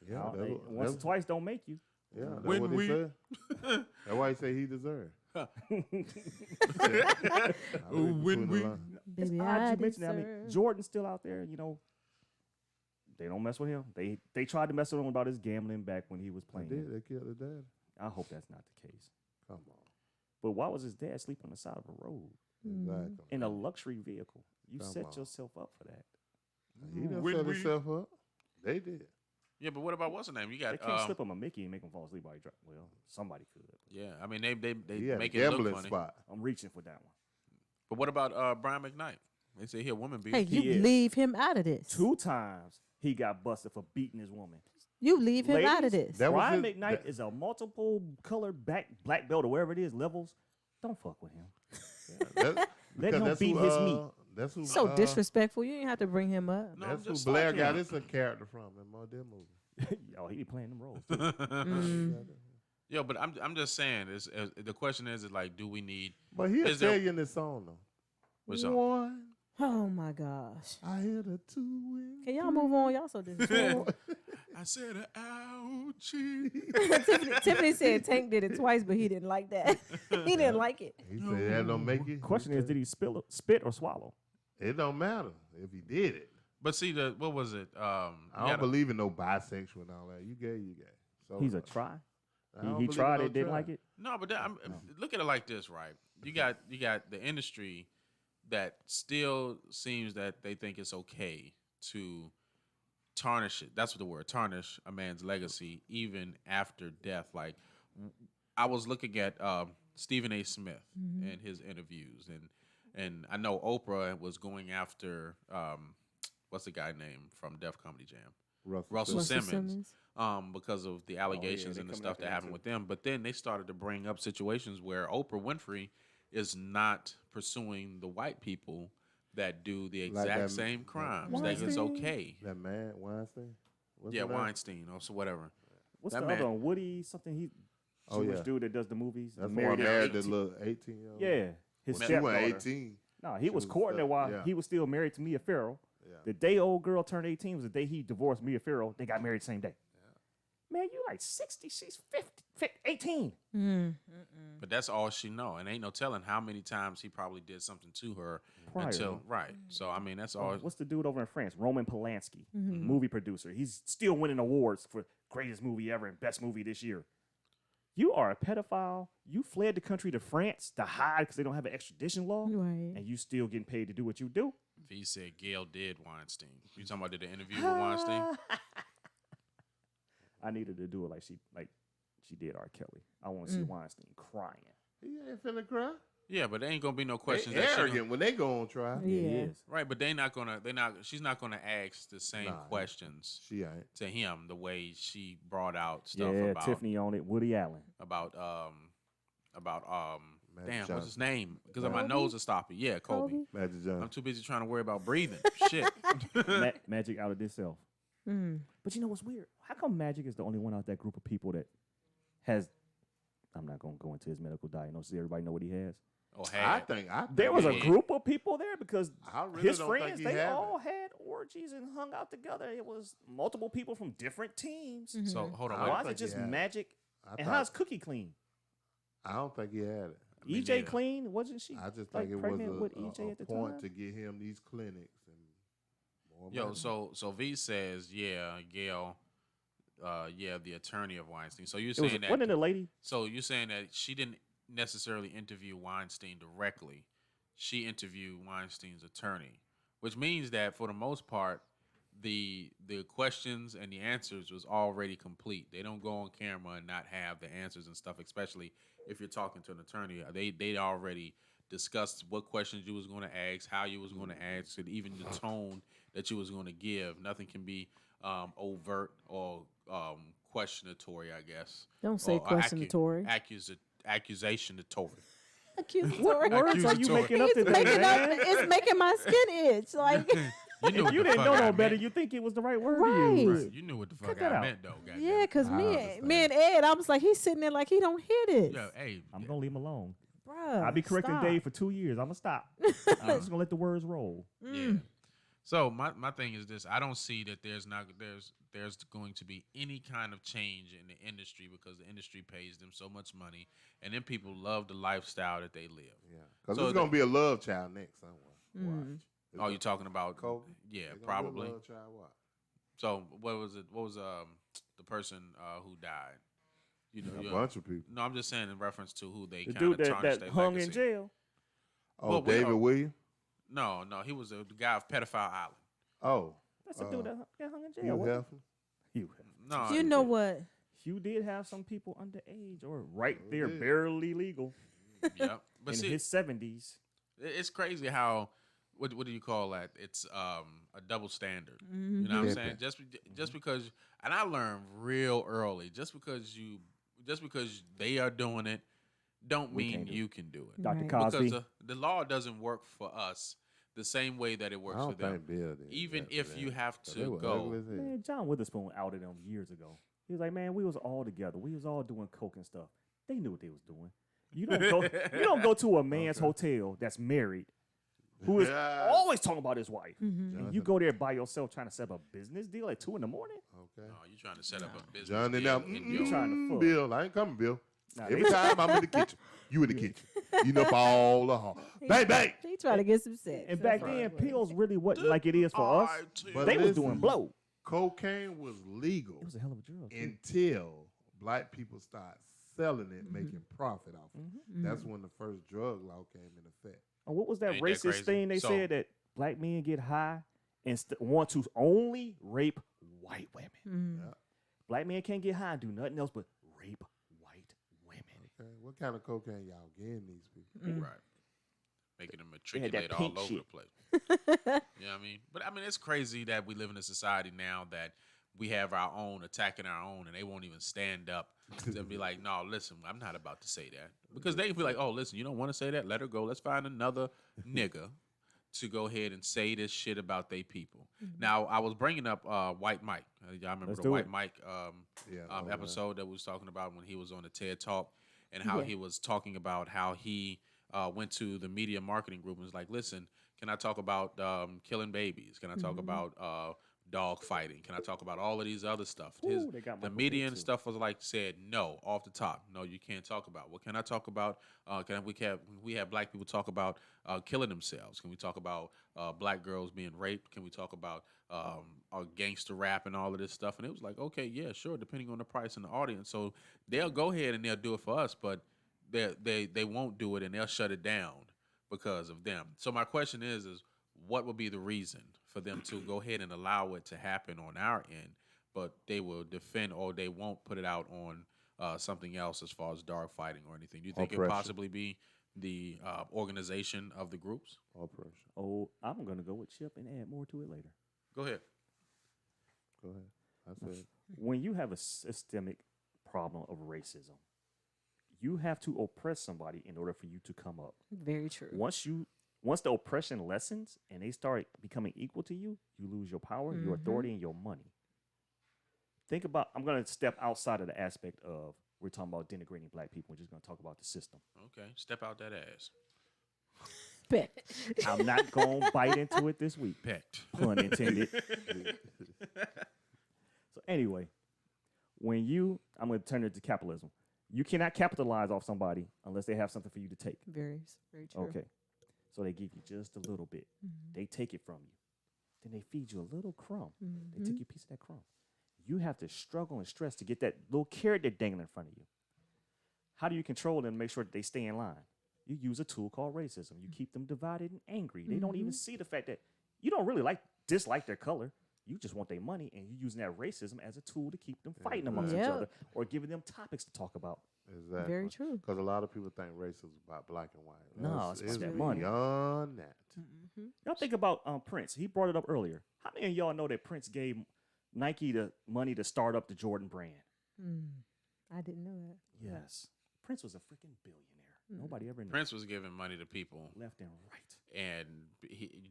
Yeah, No, that's hey, what- once or that's- twice don't make you. Yeah, that's When what we- he said. That's why he say he deserved. When we- It's Baby, odd I you mentioned that. I mean, deserve- Jordan's still out there. You know, they don't mess with him. They tried to mess with him about his gambling back when he was They playing. did. They killed his dad. I hope that's not the case. Come on. But why was his dad sleeping on the side of a road Exactly. in a luxury vehicle? You Come set on. yourself up for that. He done When set we- himself up. They did. Yeah, but what about what's the name? You They got can't slip him a Mickey and make him fall asleep while he drive. Well, somebody could. yeah. I mean, they He had a make it look gambling funny. spot. I'm reaching for that one. But what about Brian McKnight? They say he a woman beater. Hey, He you is. leave him out of this. 2 times he got busted for beating his woman. You leave him out of Ladies, this. That was Brian his- McKnight that- is a multiple color black belt or wherever it is levels. Don't fuck with him. That- Let because him that's beat who, his meat. That's who. So disrespectful. You ain't have to bring him up. No, I'm That's who just Blair like got him. his character from in Modern movie. Oh, he be playing them roles. Too. Mm. Yo, but I'm just saying. The question is like, do we need? But he'll Is tell there- you in this song though. What's up? One, Oh my gosh. I hear the 2 wins. Can y'all move on? Y'all so disrespectful. I said a ouchie. Tiffany said Tank did it twice, but he didn't like that. He didn't like it. He said that don't make you. Question is, did he spit or swallow? It don't matter if he did it. But see, what was it? I don't believe in no bisexual and all that. You gay, you gay. So He's a try. I don't He believe tried in it, no didn't try. like it. No, but look at it like this, right? You got the industry that still seems that they think it's okay to tarnish it. That's what the word, tarnish a man's legacy even after death. Like, I was looking at Stephen A. Smith and his interviews, and I know Oprah was going after what's the guy name from Def Comedy Jam? Russell Simmons. Because of the allegations they and the coming stuff after that him, happened too. with them. But then they started to bring up situations where Oprah Winfrey is not pursuing the white people that do the Like exact that- same crimes. that- That it's Weinstein? okay. That man Weinstein. What's Yeah, his name? Weinstein or so whatever. What's That the man- other one? Woody something? He Oh, Jewish yeah. dude that does the movies. That's He why I married his the little 18-year-old. Yeah, his Well, she went stepdaughter. 18. No, he She was was courting her still- while yeah. he was still married to Mia Farrow. Yeah. The day old girl turned 18 was the day he divorced Mia Farrow. They got married the same day. Man, you like 60, she's 50, 18. But that's all she know, and ain't no telling how many times he probably did something to her Prior. until right. So I mean, that's all. What's the dude over in France? Roman Polanski, Mhm. movie producer. He's still winning awards for greatest movie ever and best movie this year. You are a pedophile. You fled the country to France to hide because they don't have an extradition law, Right. and you still getting paid to do what you do. V said Gail did Weinstein. You talking about did the interview with Weinstein? I needed to do it like she did R. Kelly. I want to see Weinstein crying. He ain't finna cry. Yeah, but there ain't gonna be no They questions. That she arrogant gonna- when they go on trial. Yeah, he Yeah. is. right, but she's not gonna ask the same Nah, questions She ain't. to him the way she brought out stuff Yeah, about Tiffany on it. Woody Allen. about Magic damn, what's Johnson. his name? Because my nose is stopping. Yeah, Kobe. Magic I'm Johnson. too busy trying to worry about breathing. Shit. Magic out of this self. But you know what's weird? How come Magic is the only one out that group of people that has? I'm not gonna go into his medical diagnosis. Everybody know what he has. Oh, I had. think There was a Yeah. group of people there because I really his don't think friends he they had all it. had orgies and hung out together. It was multiple people from different teams. So hold on. I Wait. Why is think it just he had it. Magic? I And thought- how's Cookie clean? I don't think he had it. Me EJ neither. clean? Wasn't she? I just like think it was pregnant with a EJ at the point time? to get him these clinics and more Yo, money. so V says, yeah, Gail, the attorney of Weinstein. So you're It was, saying that? wasn't it a lady? So you're saying that she didn't necessarily interview Weinstein directly. She interviewed Weinstein's attorney, which means that for the most part, the questions and the answers was already complete. They don't go on camera and not have the answers and stuff, especially if you're talking to an attorney. They already discussed what questions you was going to ask, how you was going to ask it, even the tone that you was going to give. Nothing can be overt or questionatory, I guess. Don't say Or questionatory. Accusationatory. Accusatory. Words are you Accusatory. making up He's today, making up. man? It's making my skin itch. Like, You knew If what you the didn't fuck know I no better, meant. you think it was the right word Right. to use. Right. You knew what the fuck Cut that I out. meant, though. Goddamn. yeah, because I me understand. and Ed, I was like, he's sitting there like he don't hear this. Yeah, hey, I'm gonna leave him alone. Bruh, I'll be correcting stop. Dave for 2 years. I'm gonna stop. I'm just gonna let the words roll. yeah. So my thing is this: I don't see that there's going to be any kind of change in the industry because the industry pays them so much money, and then people love the lifestyle that they live. Yeah, because So it's gonna be a love child next somewhere. Watch. Oh, you're talking about Kobe? Yeah, They gonna be a probably. love child, what? So what was it? What was the person who died? You know, A bunch of people. No, I'm just saying in reference to who they The kind dude of that, tarnished that their hung legacy. in jail. Oh, Well, David Williams. No, he was the guy of Pedophile Island. Oh, That's the dude that hung in jail. Hugh wasn't Hefner. it? Hugh Hefner. No, You know what? Hugh did have some people underage or right there, did. barely legal Yep. But in see, his 70s. it's crazy how what do you call that? It's a double standard. Mm-hmm. You know what I'm Yeah. saying? Just because, and I learned real early. Just because they are doing it, don't We mean can't do it. you can do it. Dr. Right. Cosby. Because the law doesn't work for us the same way that it I works don't for them. think Bill did. Even that if for you them. have 'Cause to they were go. ugly as hell. Man, John Witherspoon outed them years ago. He was like, man, we was all together. We was all doing coke and stuff. They knew what they was doing. You don't go to a man's hotel that's married who is Yeah. always talking about his wife. Mm-hmm. And you go there by yourself trying to set up a business deal at 2 a.m. Okay. No, you trying to set up a business. John and deal them. in You your- trying to fuck. Bill, I ain't coming, Bill. Nah, Every they- time I'm in the kitchen, you in the kitchen. You know, all the hall. Bang, bang. He trying to get some sex. And back then, pills really wasn't like it is for us. But They was listen, doing blow. Cocaine was legal It was a hell of a drug. too. until black people start selling it, making profit off it. That's when the first drug law came in effect. And what was that Ain't that racist crazy? thing they So- said that black men get high and want to only rape white women? Mm. Yeah. Black men can't get high and do nothing else but rape white women. Okay. What kind of cocaine y'all getting these people? Mm. Right. making them They had that matriculate all pink over shit. the place. You know what I mean? But I mean, it's crazy that we live in a society now that we have our own attacking our own, and they won't even stand up to be like, no, listen, I'm not about to say that. Because they can be like, oh, listen, you don't want to say that? Let her go. Let's find another nigga to go ahead and say this shit about they people. Now, I was bringing up White Mike. Y'all remember Let's the do White it. Mike episode that we was talking about when he was on the TED Talk and how he was talking about how he went to the media marketing group and was like, listen, can I talk about killing babies? Can I talk about dog fighting? Can I talk about all of these other stuff? Ooh, they got The Michael media Vick, and too. stuff was like said no off the top. No, you can't talk about. What can I talk about? We have black people talk about killing themselves? Can we talk about black girls being raped? Can we talk about gangster rap and all of this stuff? And it was like, okay, yeah, sure, depending on the price and the audience. So they'll go ahead and they'll do it for us, but they won't do it and they'll shut it down because of them. So my question is what would be the reason for them to go ahead and allow it to happen on our end, but they will defend or they won't put it out on something else as far as dog fighting or anything? Do you think it Oppression. possibly be the organization of the groups? Oppression. Oh, I'm gonna go with Chip and add more to it later. Go ahead. Go ahead. I said. When you have a systemic problem of racism, you have to oppress somebody in order for you to come up. Very true. Once the oppression lessens and they start becoming equal to you, you lose your power, your authority, and your money. Think about, I'm going to step outside of the aspect of, we're talking about denigrating black people. We're just going to talk about the system. Okay, step out that ass. Bet. I'm not going to bite into it this week. Pecked. Pun intended. So anyway, I'm going to turn it to capitalism. You cannot capitalize off somebody unless they have something for you to take. Very true. Okay. So they give you just a little bit. They take it from you. Then they feed you a little crumb. They take you a piece of that crumb. You have to struggle and stress to get that little carrot that's dangling in front of you. How do you control them and make sure that they stay in line? You use a tool called racism. You keep them divided and angry. They don't even see the fact that you don't really dislike their color. You just want their money, and you're using that racism as a tool to keep them fighting amongst each other or giving them topics to talk about. Exactly. Very true. Because a lot of people think racism is about black and white. No, it's about that money. Beyond that. Y'all think about Prince. He brought it up earlier. How many of y'all know that Prince gave Nike the money to start up the Jordan brand? I didn't know that. Yes. Prince was a freaking billionaire. Nobody ever knew. Prince was giving money to people Left and right. and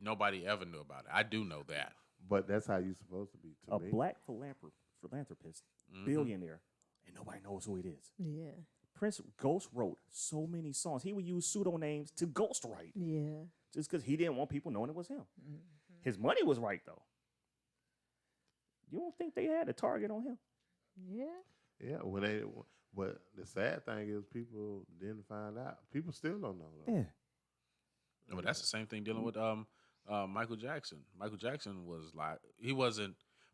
nobody ever knew about it. I do know that. But that's how you're supposed to be, to A me. black philanthropist, billionaire, and nobody knows who it is. Yeah. Prince ghost wrote so many songs. He would use pseudonyms to ghost write Yeah. just because he didn't want people knowing it was him. His money was right, though. You don't think they had a target on him? Yeah. Yeah, but the sad thing is people didn't find out. People still don't know. Though. Yeah. But that's the same thing dealing with Michael Jackson. Michael Jackson was like,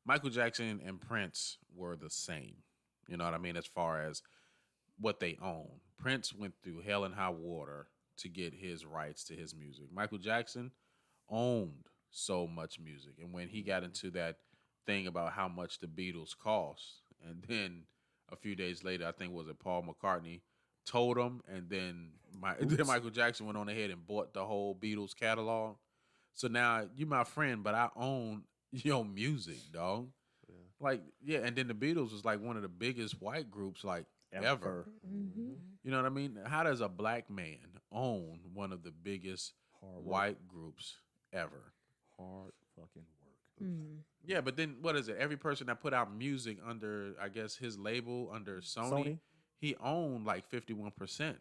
Michael Jackson and Prince were the same. You know what I mean? As far as what they own. Prince went through hell and high water to get his rights to his music. Michael Jackson owned so much music. And when he got into that thing about how much the Beatles cost, and then a few days later, I think was it Paul McCartney told him, and then Michael Jackson went on ahead and bought the whole Beatles catalog. So now you my friend, but I own your music, dog. Yeah. Like, yeah, and then the Beatles was like one of the biggest white groups like ever. You know what I mean? How does a black man own one of the biggest white groups ever? Hard fucking work. Yeah, but then what is it? Every person that put out music under, I guess, his label under Sony. He owned like 51%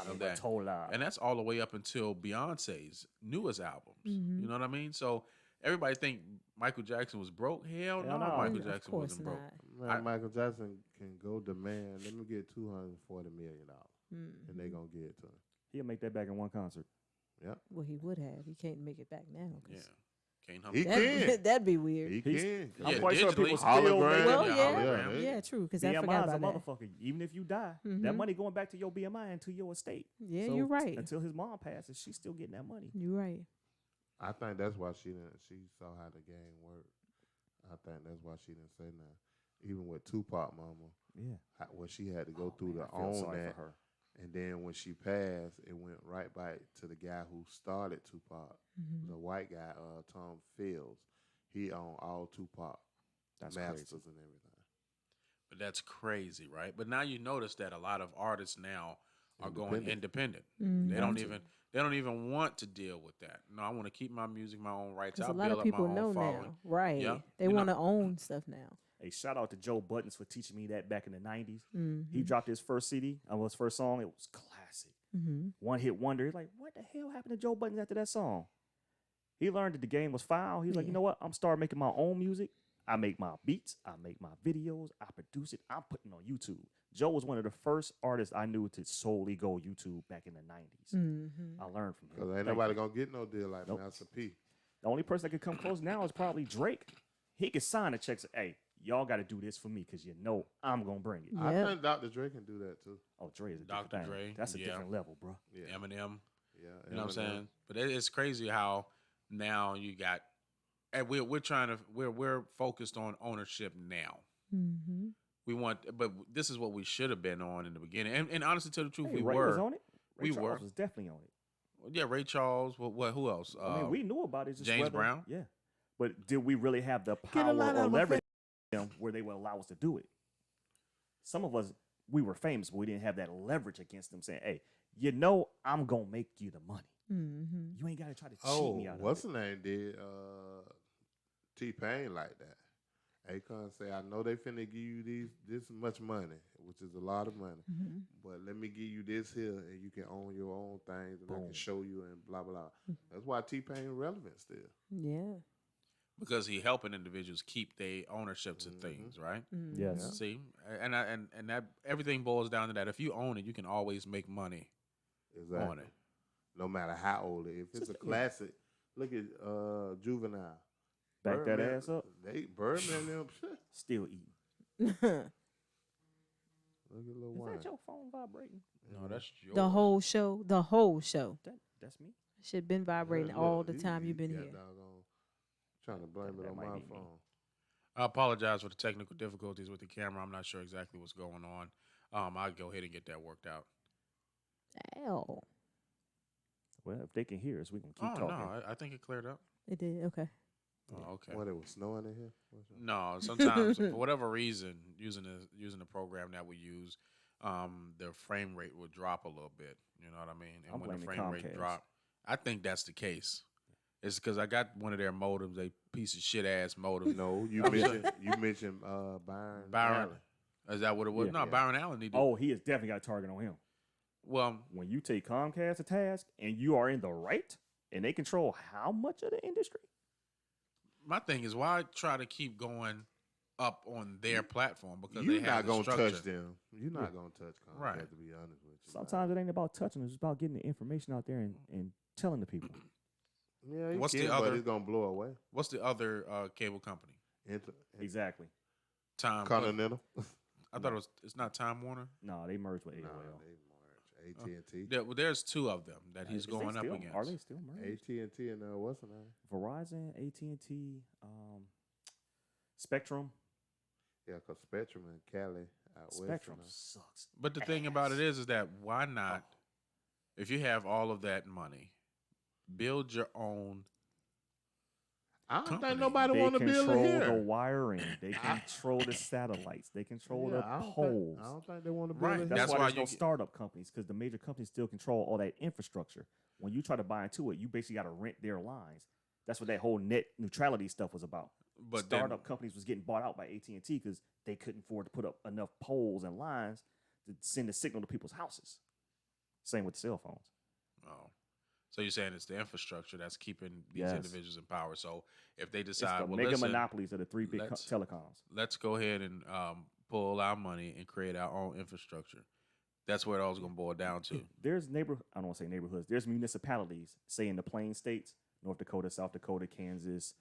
of that. And that's all the way up until Beyonce's newest albums. You know what I mean? So everybody think Michael Jackson was broke. Hell no, Michael Jackson wasn't broke. Man, Michael Jackson can go demand, let me get $240 million. And they going to give it to him. He'll make that back in one concert. Yep. Well, he would have. He can't make it back now. Yeah. Can't He can. That'd be weird. He can. I'm quite sure people still Hologram. Well, yeah, true. Because I BMI forgot is a about that. motherfucker. Even if you die, that money going back to your BMI and to your estate. Yeah, So you're right. Until his mom passes, she's still getting that money. You're right. I think that's why she saw how the game worked. I think that's why she didn't say nothing. Even with Tupac mama, Yeah. what she had to go through man, to I feel own sorry that. for her. And then when she passed, it went right back to the guy who started Tupac, the white guy, Tom Fields. He owned all Tupac That's masters crazy. and everything. But that's crazy, right? But now you notice that a lot of artists now are going independent. Mhm. They don't even want to deal with that. No, I want to keep my music, my own rights. Because I'll a lot build of up my people own know following. now, right? Yeah. They You know, want to own stuff now. Hey, shout out to Joe Buttons for teaching me that back in the 90s. He Mhm. dropped his first CD, his first song. It was classic. Mhm. One hit wonder. He's like, what the hell happened to Joe Buttons after that song? He learned that the game was foul. He's like, you know what? I'm starting making my own music. I make my beats. I make my videos. I produce it. I'm putting it on YouTube. Joe was one of the first artists I knew to solely go YouTube back in the 90s. Mhm. I learned from him. Because ain't Thank nobody you. going to get no deal like Nope. Master P. The only person that could come close now is probably Drake. He could sign a check. Say, hey, y'all got to do this for me because you know I'm going to bring it. I think Dr. Dre can do that too. Oh, Dre is a Dr. different thing. Dre, That's a yeah. different level, bro. Yeah. Eminem. Yeah, You know what I'm Eminem. saying? But it's crazy how now you got, and we're focused on ownership now. Mhm. We want, but this is what we should have been on in the beginning. And honestly, to tell the truth, Hey, we Ray were. was on it. Ray We Charles were. was definitely on it. Yeah, Ray Charles. What? Who else? I mean, we knew about it. Just James whether- Brown. Yeah. But did we really have the a power lot or of leverage them where they would allow us to do it? Some of us, we were famous, but we didn't have that leverage against them saying, hey, you know I'm going to make you the money. Mhm. You ain't got to try to cheat me out of what's it. the name did T-Pain like that. Akon say, I know they finna give you this much money, which is a lot of money, Mhm. but let me give you this here, and you can own your own things, and I can show you, and blah, blah, blah. That's why T-Pain relevant still. Yeah. because he helping individuals keep their ownership to things, right? Yes. Yeah. See, and that everything boils down to that. If you own it, you can always make money Exactly. on it. No matter how old it is. If it's a classic, look at Juvenile. Back that Birdman- ass up. They Birdman them. Still eating. Look at Lil Is Wayne. that your phone vibrating? No, that's your The whole show. The whole show. That's me. Shit been vibrating all the time you've been got here. doggone- Trying to blame it That on might my be me. phone. I apologize for the technical difficulties with the camera. I'm not sure exactly what's going on. I'll go ahead and get that worked out. Ow. Well, if they can hear us, we can keep Oh talking. no, I think it cleared up. It did. Okay. Oh, okay. What, it was snowing in here? What's up? No, sometimes for whatever reason, using the program that we use, the frame rate will drop a little bit. You know what I mean? And I'm when the blaming frame rate Comcast. drop, I think that's the case. It's because I got one of their modems, a piece of shit ass modem. No, you mentioned Byron. Byron. Allen. Is that what it was? Yeah. No, Byron Allen needed. Oh, he has definitely got a target on him. Well, When you take Comcast to task and you are in the right and they control how much of the industry? my thing is why try to keep going up on their platform because You're they have not the gonna structure. touch them. You're not gonna touch Comcast, Right. to be honest with you. Sometimes it ain't about touching, it's about getting the information out there and telling the people. Yeah, you What's can, the but other- it's gonna blow away. What's the other cable company? Exactly. Time Continental. I thought it's not Time Warner. No, they merged with AOL. AT&T. There's two of them that he's Is they going up still- against. Are they still merged? AT&T and what's the name? Verizon, AT&T, Spectrum. Yeah, because Spectrum and Cali out Spectrum west. sucks. But the thing about it is that why not, if you have all of that money, build your own. I don't company. think nobody They want to build it control here. the wiring. They control the satellites. They control Yeah, the I don't think- poles. I don't think they want to build Right, it That's, here. why why there's no you- startup companies, because the major companies still control all that infrastructure. When you try to buy into it, you basically got to rent their lines. That's what that whole net neutrality stuff was about. But Startup companies was getting bought out by AT&T because they couldn't afford to put up enough poles and lines to send a signal to people's houses. Same with the cell phones. Oh, so you're saying it's the infrastructure that's keeping these Yes. individuals in power. So if they It's decide, the well, mega listen, monopolies of the three big let's- telecoms. let's go ahead and pull our money and create our own infrastructure. That's where it all's going to boil down to. There's I don't want to say neighborhoods. There's municipalities, say in the Plain States, North Dakota, South Dakota, Kansas,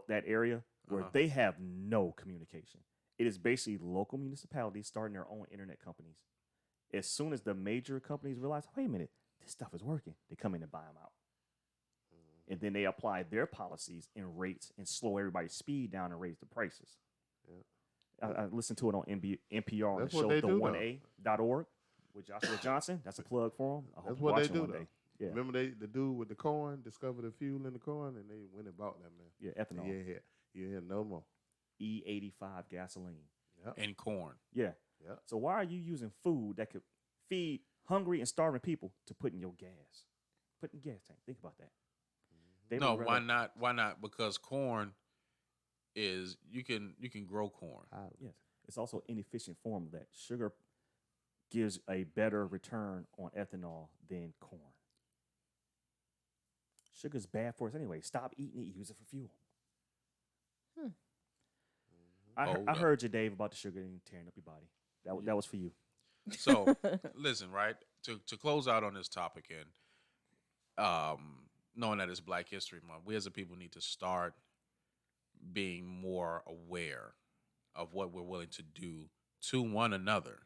that area where Uh-huh. they have no communication. It is basically local municipalities starting their own internet companies. As soon as the major companies realize, wait a minute, this stuff is working, they come in and buy them out. And then they apply their policies and rates and slow everybody's speed down and raise the prices. Yeah. I listened to it on NPR on That's the what show they do, though. the1a.org with Joshua Johnson. That's a plug for him. I hope That's you what watch they it do, one though. day. Yeah. Remember the dude with the corn discovered the fuel in the corn, and they went and bought that, man. Yeah, ethanol. You ain't hear no more. E85 gasoline. Yep. And corn. Yeah. Yep. So why are you using food that could feed hungry and starving people to put in your gas? Put in gas tank. Think about that. They No, would why rather- not? Why not? Because corn is you can grow corn. Yes. It's also inefficient form of that. Sugar gives a better return on ethanol than corn. Sugar's bad for us anyway. Stop eating it, use it for fuel. I heard you, Dave, about the sugar and tearing up your body. That was for you. So listen, right? To close out on this topic and knowing that it's Black History Month, we as a people need to start being more aware of what we're willing to do to one another,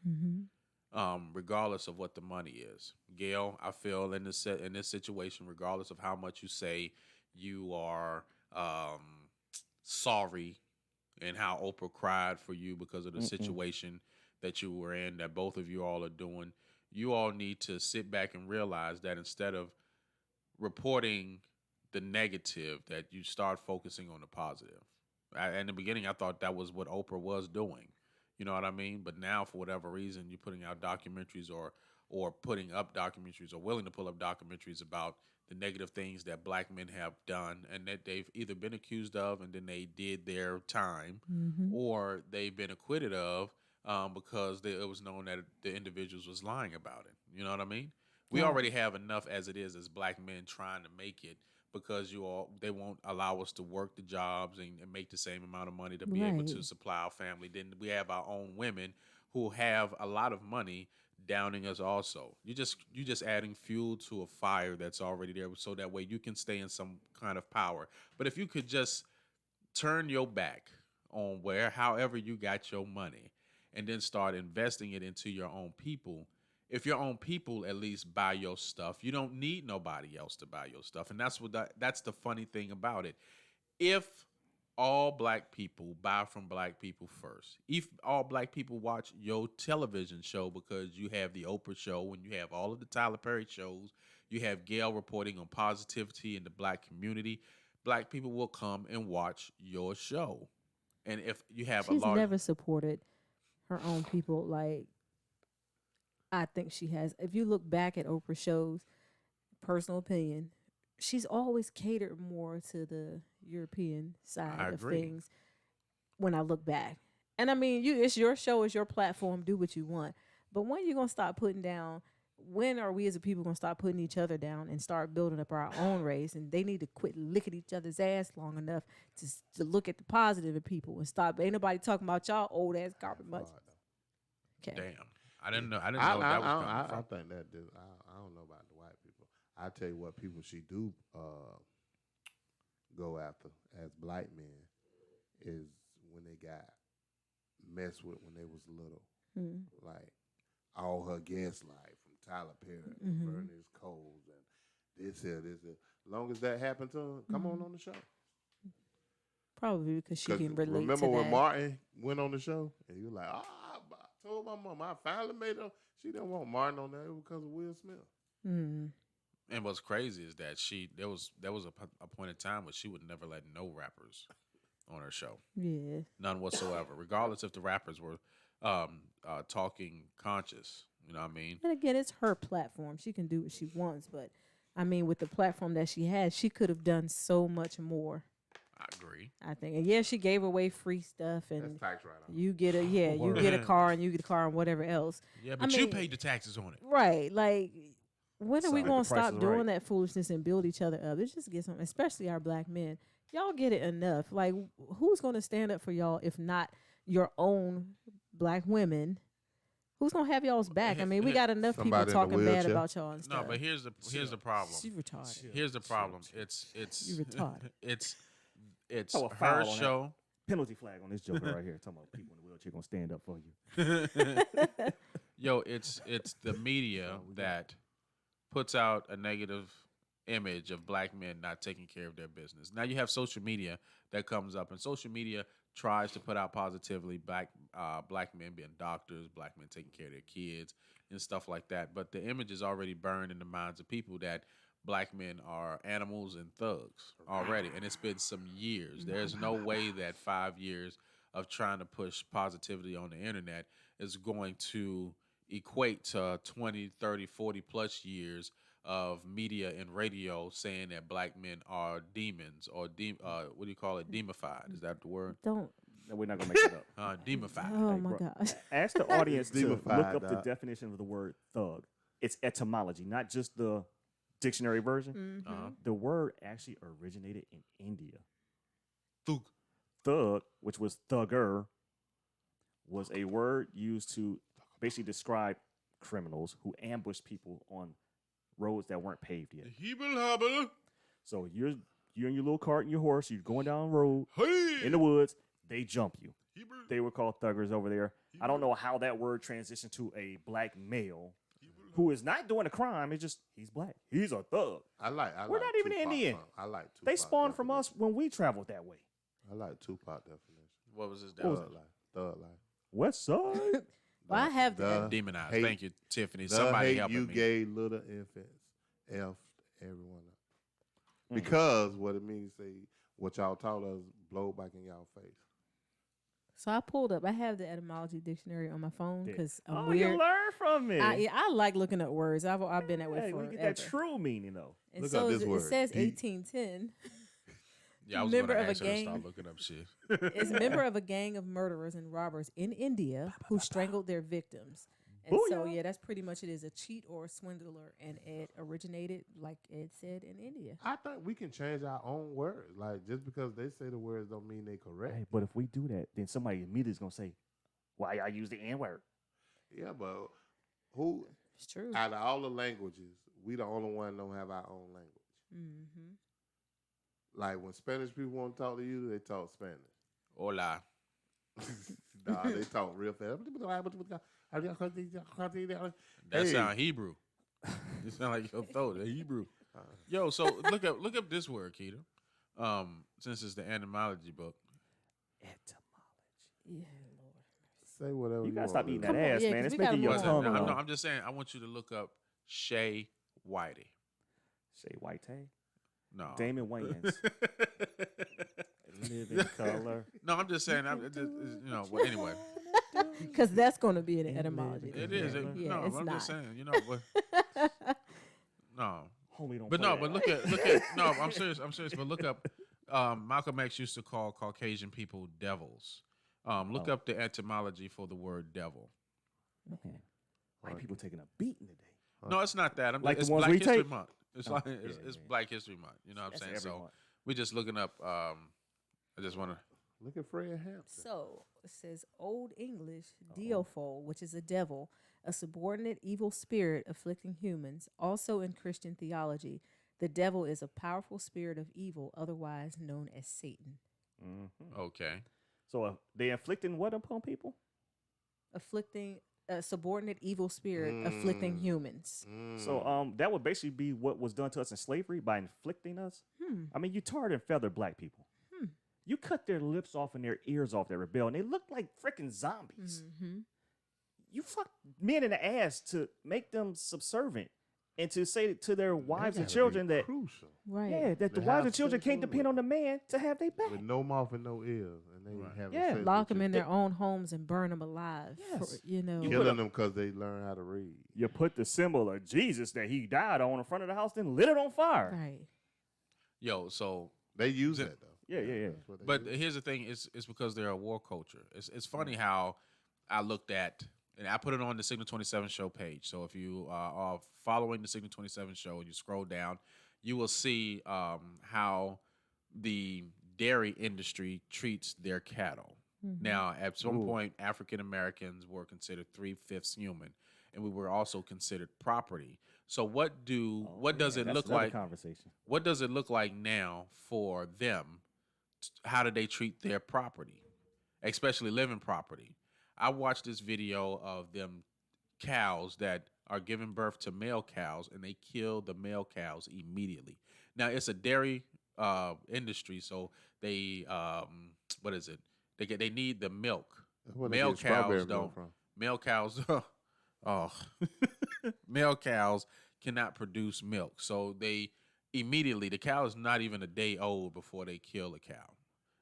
regardless of what the money is. Gail, I feel in this situation, regardless of how much you say you are sorry and how Oprah cried for you because of the situation that you were in, that both of you all are doing, you all need to sit back and realize that instead of reporting the negative, that you start focusing on the positive. In the beginning, I thought that was what Oprah was doing. You know what I mean? But now, for whatever reason, you're putting out documentaries or putting up documentaries or willing to pull up documentaries about the negative things that Black men have done and that they've either been accused of and then they did their time, or they've been acquitted of because it was known that the individuals was lying about it. You know what I mean? We already have enough as it is as Black men trying to make it, because they won't allow us to work the jobs and make the same amount of money to be able to supply our family. Then we have our own women who have a lot of money downing us also. You just adding fuel to a fire that's already there, so that way you can stay in some kind of power. But if you could just turn your back on however you got your money and then start investing it into your own people, if your own people at least buy your stuff, you don't need nobody else to buy your stuff. And that's the funny thing about it. If all Black people buy from Black people first, if all Black people watch your television show, because you have the Oprah show and you have all of the Tyler Perry shows, you have Gail reporting on positivity in the Black community, Black people will come and watch your show. And if you have She's never supported her own people like I think she has. If you look back at Oprah shows, personal opinion, she's always catered more to the European side of things when I look back. And I mean, it's your show, it's your platform, do what you want. But when are you going to stop putting down, when are we as a people going to stop putting each other down and start building up our own race? And they need to quit licking each other's ass long enough to look at the positive in people and stop. Ain't nobody talking about y'all old ass garbage much. Okay. Damn. I didn't know that was coming from. I think that I don't know about the white people. I tell you what people she do go after as Black men is when they got messed with when they was little. Like all her guests, like from Tyler Perry, Bernice Coles, and this here. Long as that happened to her, come on the show. Probably because she can relate remember to that. when Martin went on the show and he was like, I told my mom I finally made her. She didn't want Martin on there because of Will Smith. And what's crazy is that there was a point in time where she would never let no rappers on her show. Yeah. None whatsoever, regardless if the rappers were talking conscious. You know what I mean? And again, it's her platform. She can do what she wants. But, I mean, with the platform that she had, she could have done so much more. I agree. I think. And, yeah, she gave away free stuff. And That's tax write-off. you get a car and you get a car and whatever else. Yeah, but you paid the taxes on it. Right. Like, when are we Sound like going the to price stop is doing right. that foolishness and build each other up? Let's just get some, especially our Black men. Y'all get it enough. Like, who's going to stand up for y'all if not your own Black women? Who's going to have y'all's back? I mean, we got enough people Somebody in a talking bad wheelchair. about y'all and stuff. No, but here's the problem. She retarded. Here's the problem. It's You retarded. it's Throw a her foul on that. show. Penalty flag on this joker right here. Talking about people in the wheelchair gonna stand up for you. Yo, it's the media that puts out a negative image of Black men not taking care of their business. Now you have social media that comes up, and social media tries to put out positively Black men being doctors, Black men taking care of their kids, and stuff like that. But the image is already burned in the minds of people that black men are animals and thugs already, and it's been some years. There's no way that 5 years of trying to push positivity on the internet is going to equate to 20, 30, 40 plus years of media and radio saying that black men are demons or what do you call it? Demified. Is that the word? Don't. No, we're not gonna make it up. Demified. Oh my gosh. Ask the audience to look Demified, up the dog. definition of the word thug. It's etymology, not just the dictionary version. The word actually originated in India. Thug. Thug, which was thugger, was a word used to basically describe criminals who ambushed people on roads that weren't paved yet. So you're in your little cart and your horse, you're going down the road in the woods, they jump you. They were called thuggers over there. I don't know how that word transitioned to a black male who is not doing a crime. It's just he's black. He's a thug. I like. We're not even Tupac, Indian. man. I like. Tupac They spawned from definition. us when we traveled that way. I like Tupac definition. What was his What was Thug definition? life. Thug life. West Side. Well, I have that. Demonized. hate- Thank you, Tiffany. The Somebody hate helping you me. gave little infants, effed everyone up. Mm. Because what it means, say what y'all taught us, blow back in y'all face. So I pulled up. I have the etymology dictionary on my phone because I'm Oh, weird. you learn from me. I like looking up words. I've been that way Hey, for we get that true meaning though. And Look so up this it word, says deep. 1810. Yeah, I was member going to of ask a her to gang. start looking up shit. Is a member of a gang of murderers and robbers in India who strangled their victims. And so, Booyah. yeah, that's pretty much it. Is a cheat or a swindler, and it originated, like Ed said, in India. I think we can change our own words. Like just because they say the words don't mean they correct. Hey, but if we do that, then somebody immediately is gonna say, "Why I use the N word?" Yeah, but who? It's true. Out of all the languages, we the only one don't have our own language. Mm-hmm. Like when Spanish people want to talk to you, they talk Spanish. Hola. Nah, they talk real fast. That Hey. sound Hebrew. You sound like your throat. The Hebrew. Yo, so look up this word, Keita. Since it's the etymology book. Yeah, Lord. Say whatever You you gotta want. stop eating Come that on, ass, yeah, man. 'cause It's we gotta making your move tongue. on. I'm just saying. I want you to look up Shay Whitey. Say white tay. No. Damon Wayans. Live in color. No, I'm just saying. You know. Well, anyway, Because that's going to be an etymology. it is. Yeah, No, it's I'm not. just saying. You know. But, no. Homie, don't But play no. that. But look at. No, I'm serious. But look up. Malcolm X used to call Caucasian people devils. Look up the etymology for the word devil. Man, white people taking a beating today. No, it's not that. Like the It's ones Black we History take? Month. It's Oh, like yeah, it's yeah. Black History Month. You know what I'm That's saying? every So month. we're just looking up. I just want to. Look at Fred Hampton. So it says Old English Diophol, which is a devil, a subordinate evil spirit afflicting humans. Also in Christian theology, the devil is a powerful spirit of evil, otherwise known as Satan. Mm-hmm. Okay. So they inflicting what upon people? Afflicting a subordinate evil spirit afflicting humans. So that would basically be what was done to us in slavery by inflicting us. I mean, you tarred and feathered black people. You cut their lips off and their ears off. They rebel, and they look like freaking zombies. Mm-hmm. You fuck men in the ass to make them subservient, and to say to their wives and gotta be children that crucial. Right. yeah, that the To wives have and children sex can't with depend on the man to have their back. With no mouth and no ears, and they have Yeah. sex Lock with them you. in their own homes and burn them alive. Yes. For, you know. Killing them because they learn how to read. You put the symbol of Jesus that he died on in front of the house, then lit it on fire. Right. Yo, so They use The- that though. Yeah. That's what they but use. here's the thing: it's because they're a war culture. It's funny how I looked at, and I put it on the Signal 27 show page. So if you are following the Signal 27 show and you scroll down, you will see how the dairy industry treats their cattle. Now, at some point, African Americans were considered 3/5 human, and we were also considered property. So what does it That's look another like? Conversation. What does it look like now for them? How do they treat their property, especially living property? I watched this video of them cows that are giving birth to male cows, and they kill the male cows immediately. Now it's a dairy industry, so they what is it? They need the milk. That's where they Male get strawberry cows milk don't. from. Male cows. Oh, male cows cannot produce milk. So they immediately, the cow is not even a day old before they kill a cow.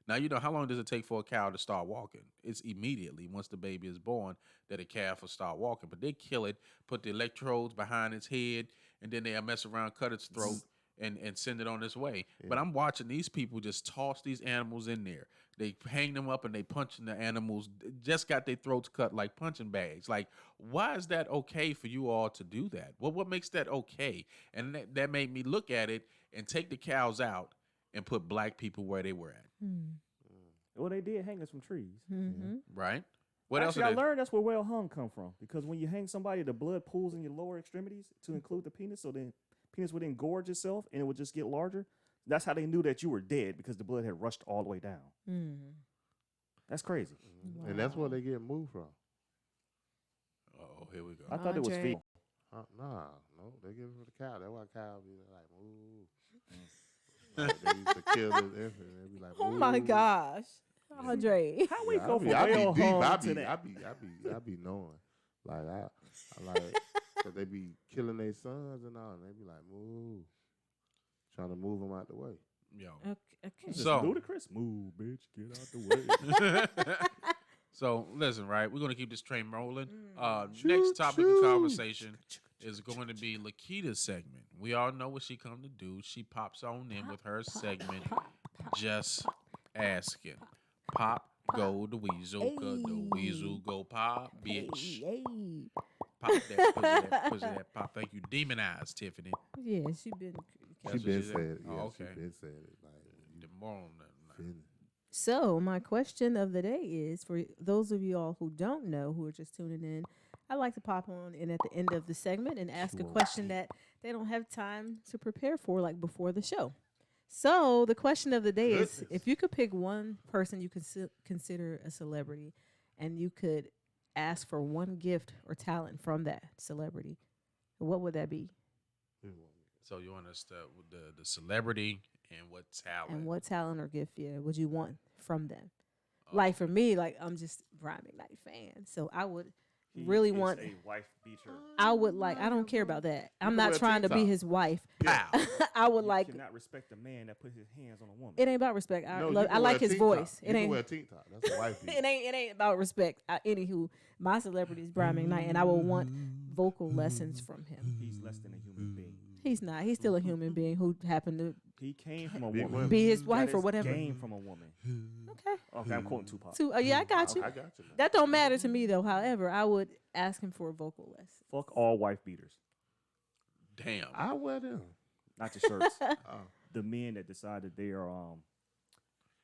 Now, you know, how long does it take for a cow to start walking? It's immediately once the baby is born that a calf will start walking. But they kill it, put the electrodes behind its head, and then they'll mess around, cut its throat, and send it on its way. Yeah. But I'm watching these people just toss these animals in there. They hang them up and they punching the animals, just got their throats cut like punching bags. Like, why is that okay for you all to do that? Well, what makes that okay? And that made me look at it and take the cows out and put black people where they were at. Well, they did hang us from trees. Right? What Actually, else? I learned that's where well hung come from. Because when you hang somebody, the blood pools in your lower extremities to include the penis, so the penis would engorge itself and it would just get larger. That's how they knew that you were dead, because the blood had rushed all the way down. That's crazy. Wow. And that's where they get moved from. Oh, here we go. I thought it was feet. No, they get it from the cow. That's why cows be like, ooh. Like they used to kill this infant. They be like, oh my gosh, Andre. How we go from I well be deep. hung I to that? be knowing. Like I like that they be killing their sons and all, and they be like, move, trying to move them out the way. Yo. Okay. So ludicrous. Move, bitch, get out the way. So listen, right? We're gonna keep this train rolling. Next topic of conversation is going to be Lakita's segment. We all know what she come to do. She pops on in with her segment, Just Asking. Pop, go the weasel, cause the weasel go pop, bitch. Pop that pussy, that pop. Thank you. Demonize, Tiffany. Yeah, she been said it. Yeah, okay. She been said it. Like, the more on that. So my question of the day is, for those of you all who don't know, who are just tuning in, I like to pop on in at the end of the segment and ask a question that they don't have time to prepare for, like before the show. So the question of the day is, if you could pick one person you consider a celebrity, and you could ask for one gift or talent from that celebrity, what would that be? So you want us to the celebrity and what talent? And what talent or gift, would you want from them? Like for me, like I'm just Brian McKnight fan, so I would really want a wife beater. I would like. I don't care about that. I'm not trying to be his wife. Yeah. I would like. You cannot respect a man that puts his hands on a woman. It ain't about respect. I I like his voice. It ain't wear tank top. That's a wife beater. It ain't about respect. Anywho, my celebrity is Brian McKnight, and I will want vocal lessons from him. He's less than a human being. He's not. He's still a human being who happened to. He came from a woman. Be his He wife got or his whatever. Game from a woman. Okay, I'm quoting Tupac. Yeah, I got you. I got you. Man. That don't matter to me though. However, I would ask him for a vocal lesson. Fuck all wife beaters. Damn. I wear them. Not the shirts. The men that decide that they are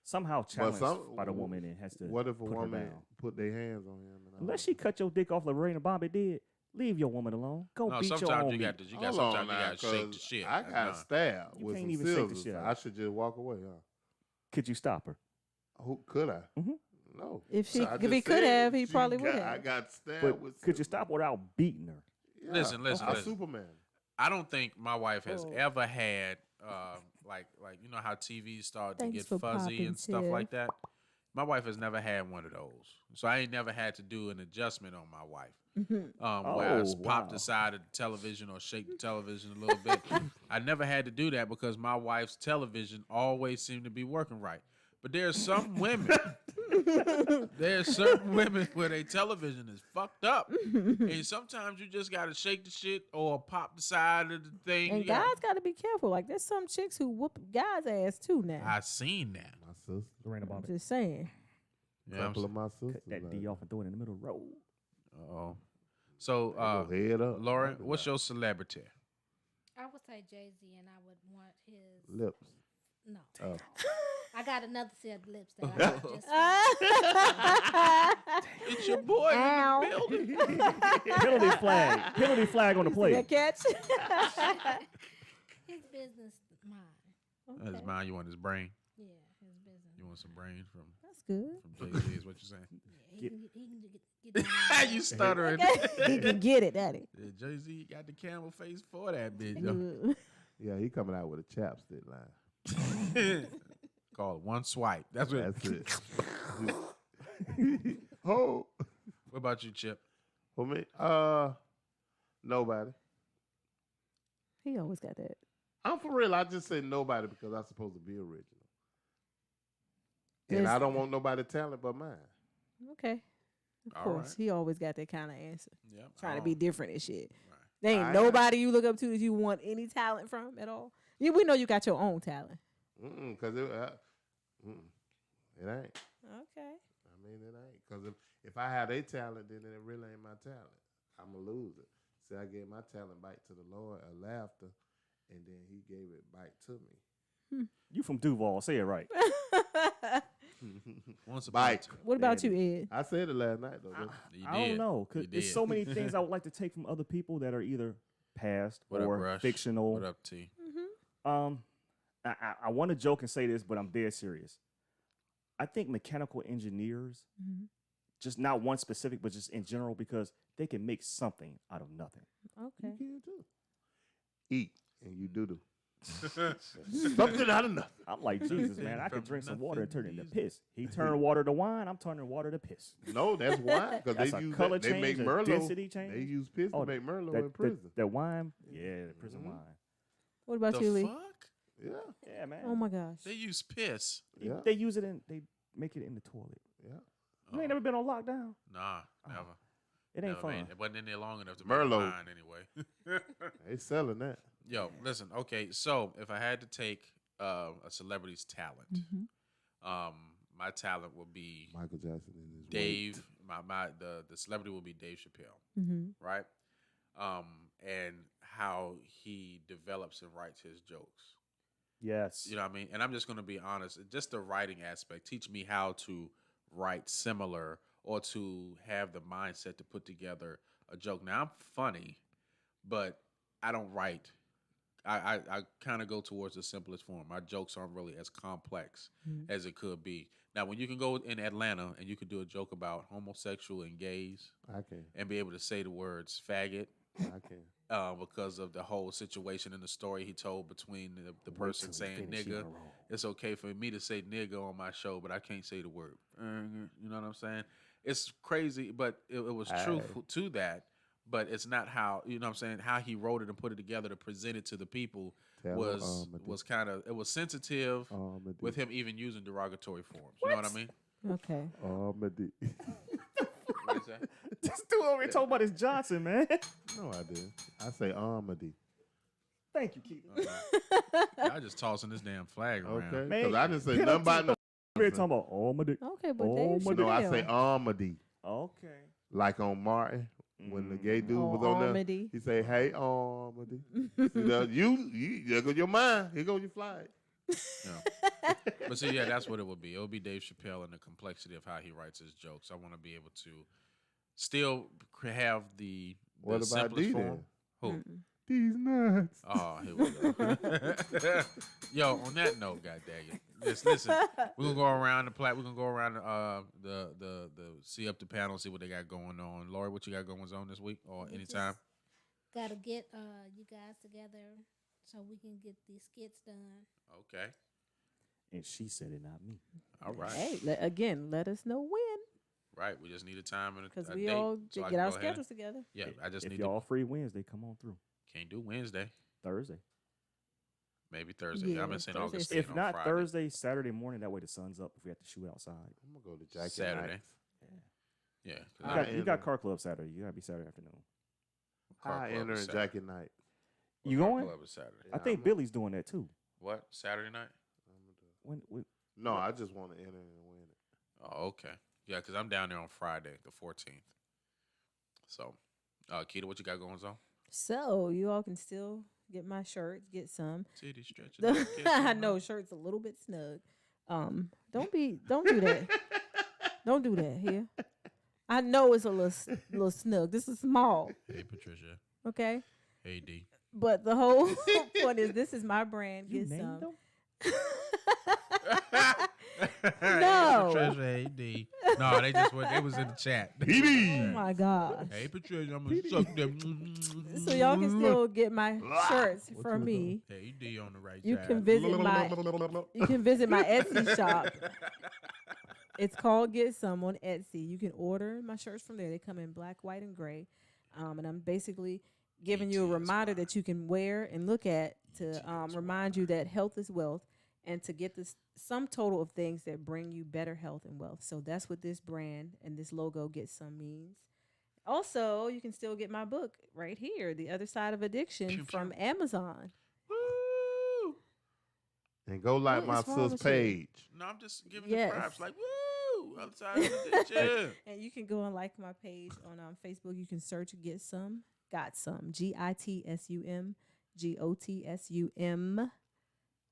somehow challenged by the woman and has to. What if a put her woman down. put their hands on him? And Unless she cut your dick off like Lorena Bobbitt did, leave your woman alone. Go No, beat your sometimes own you meat. got to. Sometimes you got to shake the shit. I got stabbed You with can't some even shake the scissors. shit out. I should just walk away, huh? Could you stop her? Who could I? No. If So I if just he could said have, he she probably got- would have. I got stabbed But with. could you stop without beating her? Yeah, Listen. I'm Superman. I don't think my wife has Oh. ever had like you know how TVs start to Thanks get for fuzzy popping, and stuff Tiff. like that. My wife has never had one of those, so I ain't never had to do an adjustment on my wife. Where I pop the side of the television or shake the television a little bit. I never had to do that because my wife's television always seemed to be working right. But there's some women. There's certain women where their television is fucked up, and sometimes you just gotta shake the shit or pop the side of the thing. And guys got to be careful. Like there's some chicks who whoop guys' ass too now. I seen that. My sister. Lorena I'm Bobbitt. just saying. Yeah, Couple of my sisters. Cut that D off and throw it in the middle of the road. Oh, so go head up. Lauren, what's your celebrity? I would say Jay-Z, and I would want his Lips. No. Oh. I got another set of lips that I would just. It's your boy Ow. in the building. Penalty flag. Penalty flag on the plate. That catch? His business, mine. That's mine. You want his brain? Yeah, his business. You want some brain from That's good. Jay-Z? Is what you're saying? Yeah, he can get down You stuttering. He can get it, daddy. Yeah, Jay-Z got the camel face for that bitch. Ooh. Yeah, he coming out with a chapstick line. Call it one swipe. That's what. That's it. Oh. What about you, Chip? For me, Nobody. He always got that. I'm for real. I just said nobody because I'm supposed to be original. And I don't want nobody talent but mine. Okay. Of All course. right. He always got that kind of answer. Yep. Trying to be different and shit. Right. There ain't nobody you look up to that you want any talent from at all. We know you got your own talent. Because it ain't. Okay. I mean, it ain't. Because if I have a talent, then it really ain't my talent. I'm a loser. See, I gave my talent back to the Lord, a laughter, and then he gave it back to me. You from Duval? Say it right. Once upon a Bite. time. What about you, Ed? I said it last night, though. I don't know. Cause there's so many things I would like to take from other people that are either past What up, or Rush? fictional. What up, T? I want to joke and say this, but I'm dead serious. I think mechanical engineers, just not one specific, but just in general, because they can make something out of nothing. Okay. You can too. Eat, and you do. Something out of nothing. I'm like, Jesus, man, I could drink some water and turn it into piss. He turned water to wine, I'm turning water to piss. No, that's wine. Because That's they a use color they make change, a Merlot. density change. They use piss to make Merlot that, in prison. That wine, the prison wine. What about The you, Lee? fuck? Yeah, man. Oh my gosh. They use piss. Yeah. They use it in, they make it in the toilet. Yeah. You ain't never been on lockdown? Nah, never. It ain't Never fun. made it. It wasn't in there long enough to make Merlot. mine anyway. They selling that. Yo, listen. Okay, so if I had to take a celebrity's talent, my talent would be Michael Jackson and his Dave. The celebrity will be Dave Chappelle, right? And how he develops and writes his jokes. Yes. You know what I mean? And I'm just going to be honest. Just the writing aspect. Teach me how to write similar or to have the mindset to put together a joke. Now, I'm funny, but I don't write. I kind of go towards the simplest form. My jokes aren't really as complex as it could be. Now, when you can go in Atlanta and you could do a joke about homosexual and gays I can. and be able to say the words faggot, I can. because of the whole situation and the story he told between the person saying nigga. It's okay for me to say nigga on my show, but I can't say the word. You know what I'm saying? It's crazy, but it was truthful to that. But it's not how, you know what I'm saying, how he wrote it and put it together to present it to the people was kind of, it was sensitive with him even using derogatory forms. You know what I mean? Okay. Armady. What is that? This dude over here talking about his Johnson, man. No, I didn't. I say Armady. Thank you, Keith. I just tossing this damn flag around. Okay. Man, Because I didn't say hit nothing up about to no. We're talking about Armady. Okay, but Dave Chappelle. No, I say Armady. Okay. Like on Martin, when the gay dude was on there, Armady. he say, "Hey, Armady." See that? You, there goes your mind. Here goes your flag. Yeah. But see, yeah, that's what it would be. It would be Dave Chappelle and the complexity of how he writes his jokes. I want to be able to still have the What about simplest D form. then? Who? These nuts. Oh, here we go. Yo, on that note, goddamn it. Listen, we're gonna go around the we're gonna go around the see up the panel, see what they got going on. Lori, what you got going on this week or anytime? Gotta get you guys together so we can get these skits done. Okay. And she said it, not me. All right. Hey, again, let us know when. Right. We just need a time and a Because a we date all so I get can our go ahead and- schedules together. Yeah, I just If need y'all free Wednesday, come on through. Can't do Wednesday. Thursday. Maybe Thursday. Yeah, I've been saying Thursday. August. If on not Friday. Thursday, Saturday morning. That way the sun's up if we have to shoot outside. I'm gonna go to Jackie Saturday. Knight. Yeah. 'cause You I- got, you got car club Saturday. You gotta be Saturday afternoon. Car I club enter is in Saturday. Jackie Knight. You Car going? club is Saturday. I think Billy's doing that too. What? Saturday night? When No, I just want to enter and win it. Oh, okay. Yeah, because I'm down there on Friday, the 14th. So, Keita, what you got going on? So you all can still get my shirts, get some. Titty stretching. I know shirt's a little bit snug. Don't do that. Don't do that here. I know it's a little snug. This is small. Hey, Patricia. Okay. Hey, D. But the whole point is this is my brand. You Get named some. them? No. Hey, Patricia. Hey, D. No, they was in the chat. Oh my gosh. Hey, Patricia, I'm gonna suck them. So y'all can still get my shirts from me. Hey, D on the right You side. can visit my Etsy shop. It's called Get Some on Etsy. You can order my shirts from there. They come in black, white, and gray. And I'm basically giving you a reminder that you can wear and look at to remind you that health is wealth, and to get this sum total of things that bring you better health and wealth. So that's what this brand and this logo Get Some means. Also, you can still get my book right here, The Other Side of Addiction, from Amazon. And go like my sis page. No, I'm just giving the props like, woo, outside of the ditch. And you can go and like my page on Facebook. You can search Get Some, Got Some, GITSUM, GOTSUM.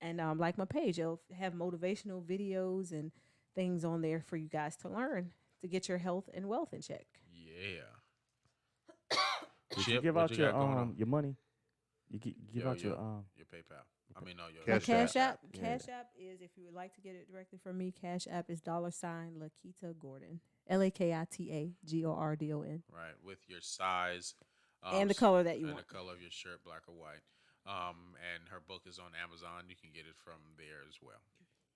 And like my page. It'll have motivational videos and things on there for you guys to learn to get your health and wealth in check. Yeah. Did you give out your money? You give out your PayPal. I mean, no, your Cash App. Cash App is, if you would like to get it directly from me, Cash App is $ Lakita Gordon. LAKITA GORDON. Right, with your size. And the color that you want. want. And the color of your shirt, black or white. And her book is on Amazon. You can get it from there as well.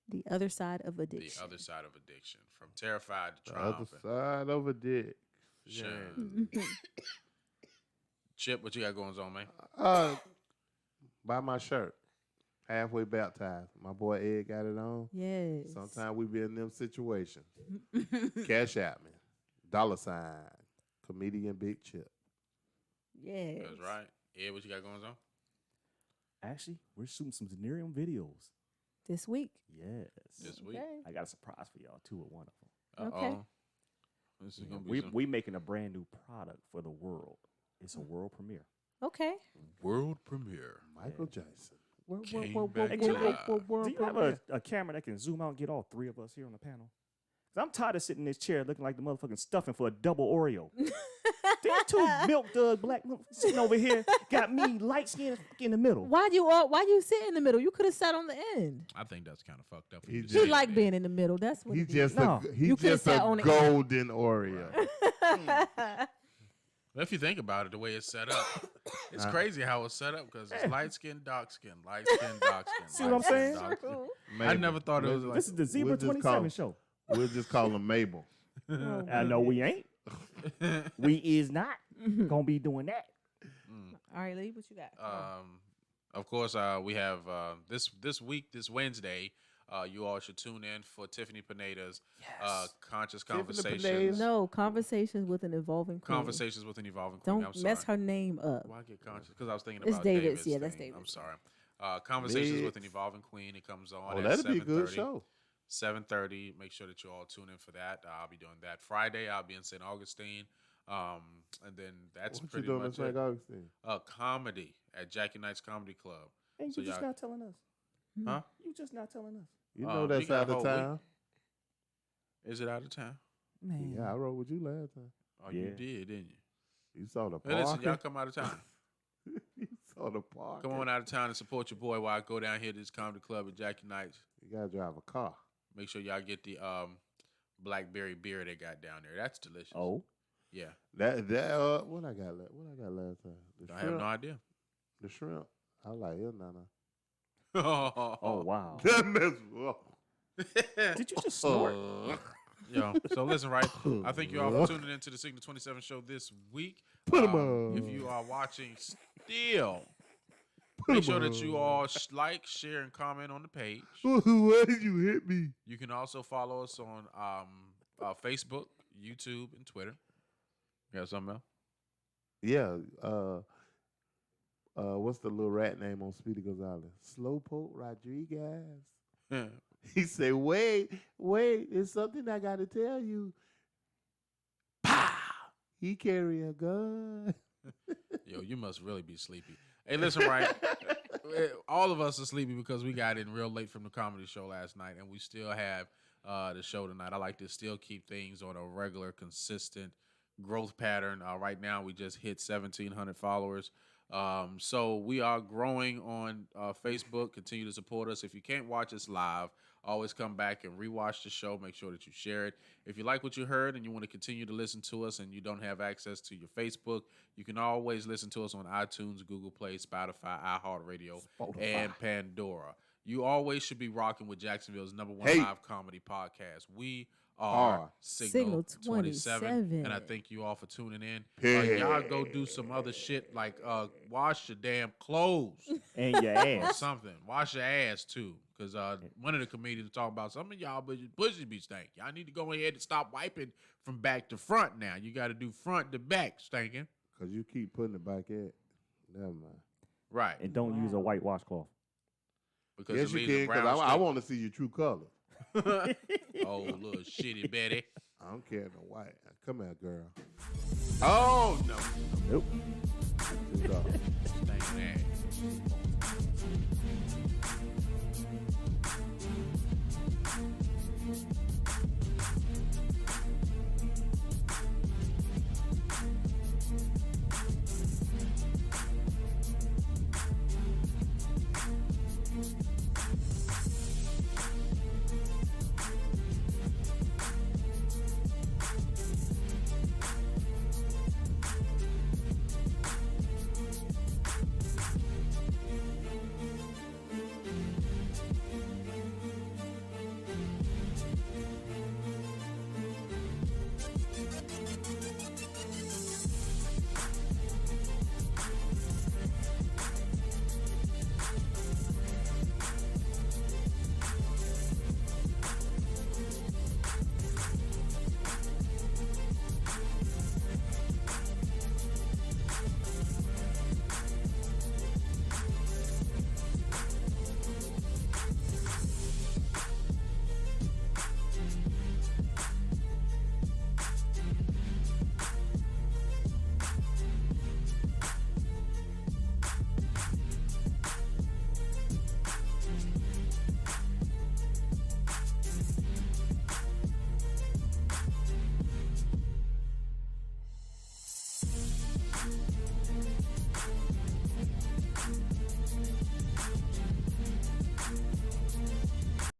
The Other Side of Addiction. The Other Side of Addiction. From Terrified to The Other Triumphant. Side of Addiction. Yeah. Chip, what you got going on, man? Buy my shirt. Halfway baptized. My boy Ed got it on. Yes. Sometimes we be in them situations. Cash App me. $ Comedian Big Chip. Yeah. That's right. Ed, what you got going on? Actually, we're shooting some Zanerium videos this week. Yes. This week. Okay. I got a surprise for y'all too with one of them. Okay. This is gonna be We making a brand new product for the world. It's a world premiere. Okay. World premiere. Michael Jackson. Came Hey, back Chip, to do you have a camera that can zoom out and get all three of us here on the panel? 'Cause I'm tired of sitting in this chair looking like the motherfucking stuffing for a double Oreo. These two milk dug black motherfuckers sitting over here got me light skin in the middle. Why you sit in the middle? You could have sat on the end. I think that's kind of fucked up. You like being in the middle. That's what He it is. just No, he you coulda just sat a on the golden Oreo. If you think about it, the way it's set up, it's crazy how it's set up because it's light skin, dark skin, light skin, dark skin. See what I'm saying? I never thought it was like This is the Zebra 27 show. We'll just call him Mabel. I know we ain't. We is not gonna be doing that. All right, Lee, what you got? Of course, we have this week, this Wednesday. You all should tune in for Tiffany Pineda's Conscious Conversations. No, Conversations with an Evolving Queen. Conversations with an Evolving Queen. Don't mess her name up. Why get conscious? Because I was thinking It's about David's. David's. Yeah, that's thing. David's. I'm sorry. Conversations with an Mix. Evolving Queen. It comes on Oh, at that'd 7:30. be a good show. 7:30. Make sure that you all tune in for that. I'll be doing that Friday. I'll be in St. Augustine. And then that's What you pretty doing in much St. it. Augustine? Comedy at Jackie Knight's Comedy Club. And So you just y'all- not telling us. Huh? You just not telling us. You know You that's got out a of whole town. Is it out of town? Man. Yeah, I rode with you last time. Oh, Yeah. you did, didn't you? You saw the Hey, listen, parking. y'all come out of town. You saw the park. Come on out of town and support your boy while I go down here to this comedy club at Jackie Knight's. You gotta drive a car. Make sure y'all get the blackberry beer they got down there. That's delicious. Oh. Yeah. That what I got last time. The I have no idea. The shrimp. I like it, Nana. Oh wow. That mess up. Did you just snort? Yo, so listen, right? I thank you all for tuning into the Signal 27 show this week. Put 'em on. If you are watching still, make sure that you all like, share, and comment on the page. Why did you hit me? You can also follow us on Facebook, YouTube, and Twitter. You got something else? Yeah. What's the little rat name on Speedy Gonzalez? Slowpoke Rodriguez. He said, wait, it's something I got to tell you. Pow! He carry a gun. Yo, you must really be sleepy. Hey, listen, right? All of us are sleepy because we got in real late from the comedy show last night, and we still have the show tonight. I like to still keep things on a regular, consistent growth pattern. Right now, we just hit 1,700 followers. So we are growing on Facebook. Continue to support us. If you can't watch us live, always come back and rewatch the show. Make sure that you share it. If you like what you heard and you want to continue to listen to us and you don't have access to your Facebook, you can always listen to us on iTunes, Google Play, Spotify, iHeartRadio, and Pandora. You always should be rocking with Jacksonville's #1 live comedy podcast. We R Signal 27. And I thank you all for tuning in. Hey. Y'all go do some other shit like wash your damn clothes And your or ass. something. Wash your ass too, because one of the comedians talking about some of y'all pussies be stank. Y'all need to go ahead and stop wiping from back to front now. You got to do front to back stinking. Because you keep putting it back at. Never mind. Right. And don't use a white washcloth. Because Yes, it you leaves a can, because brown I streak. want to see your true color. Oh, little shitty Betty. I don't care no white. Come here, girl. Oh, no. Nope. Good dog. Stinking ass.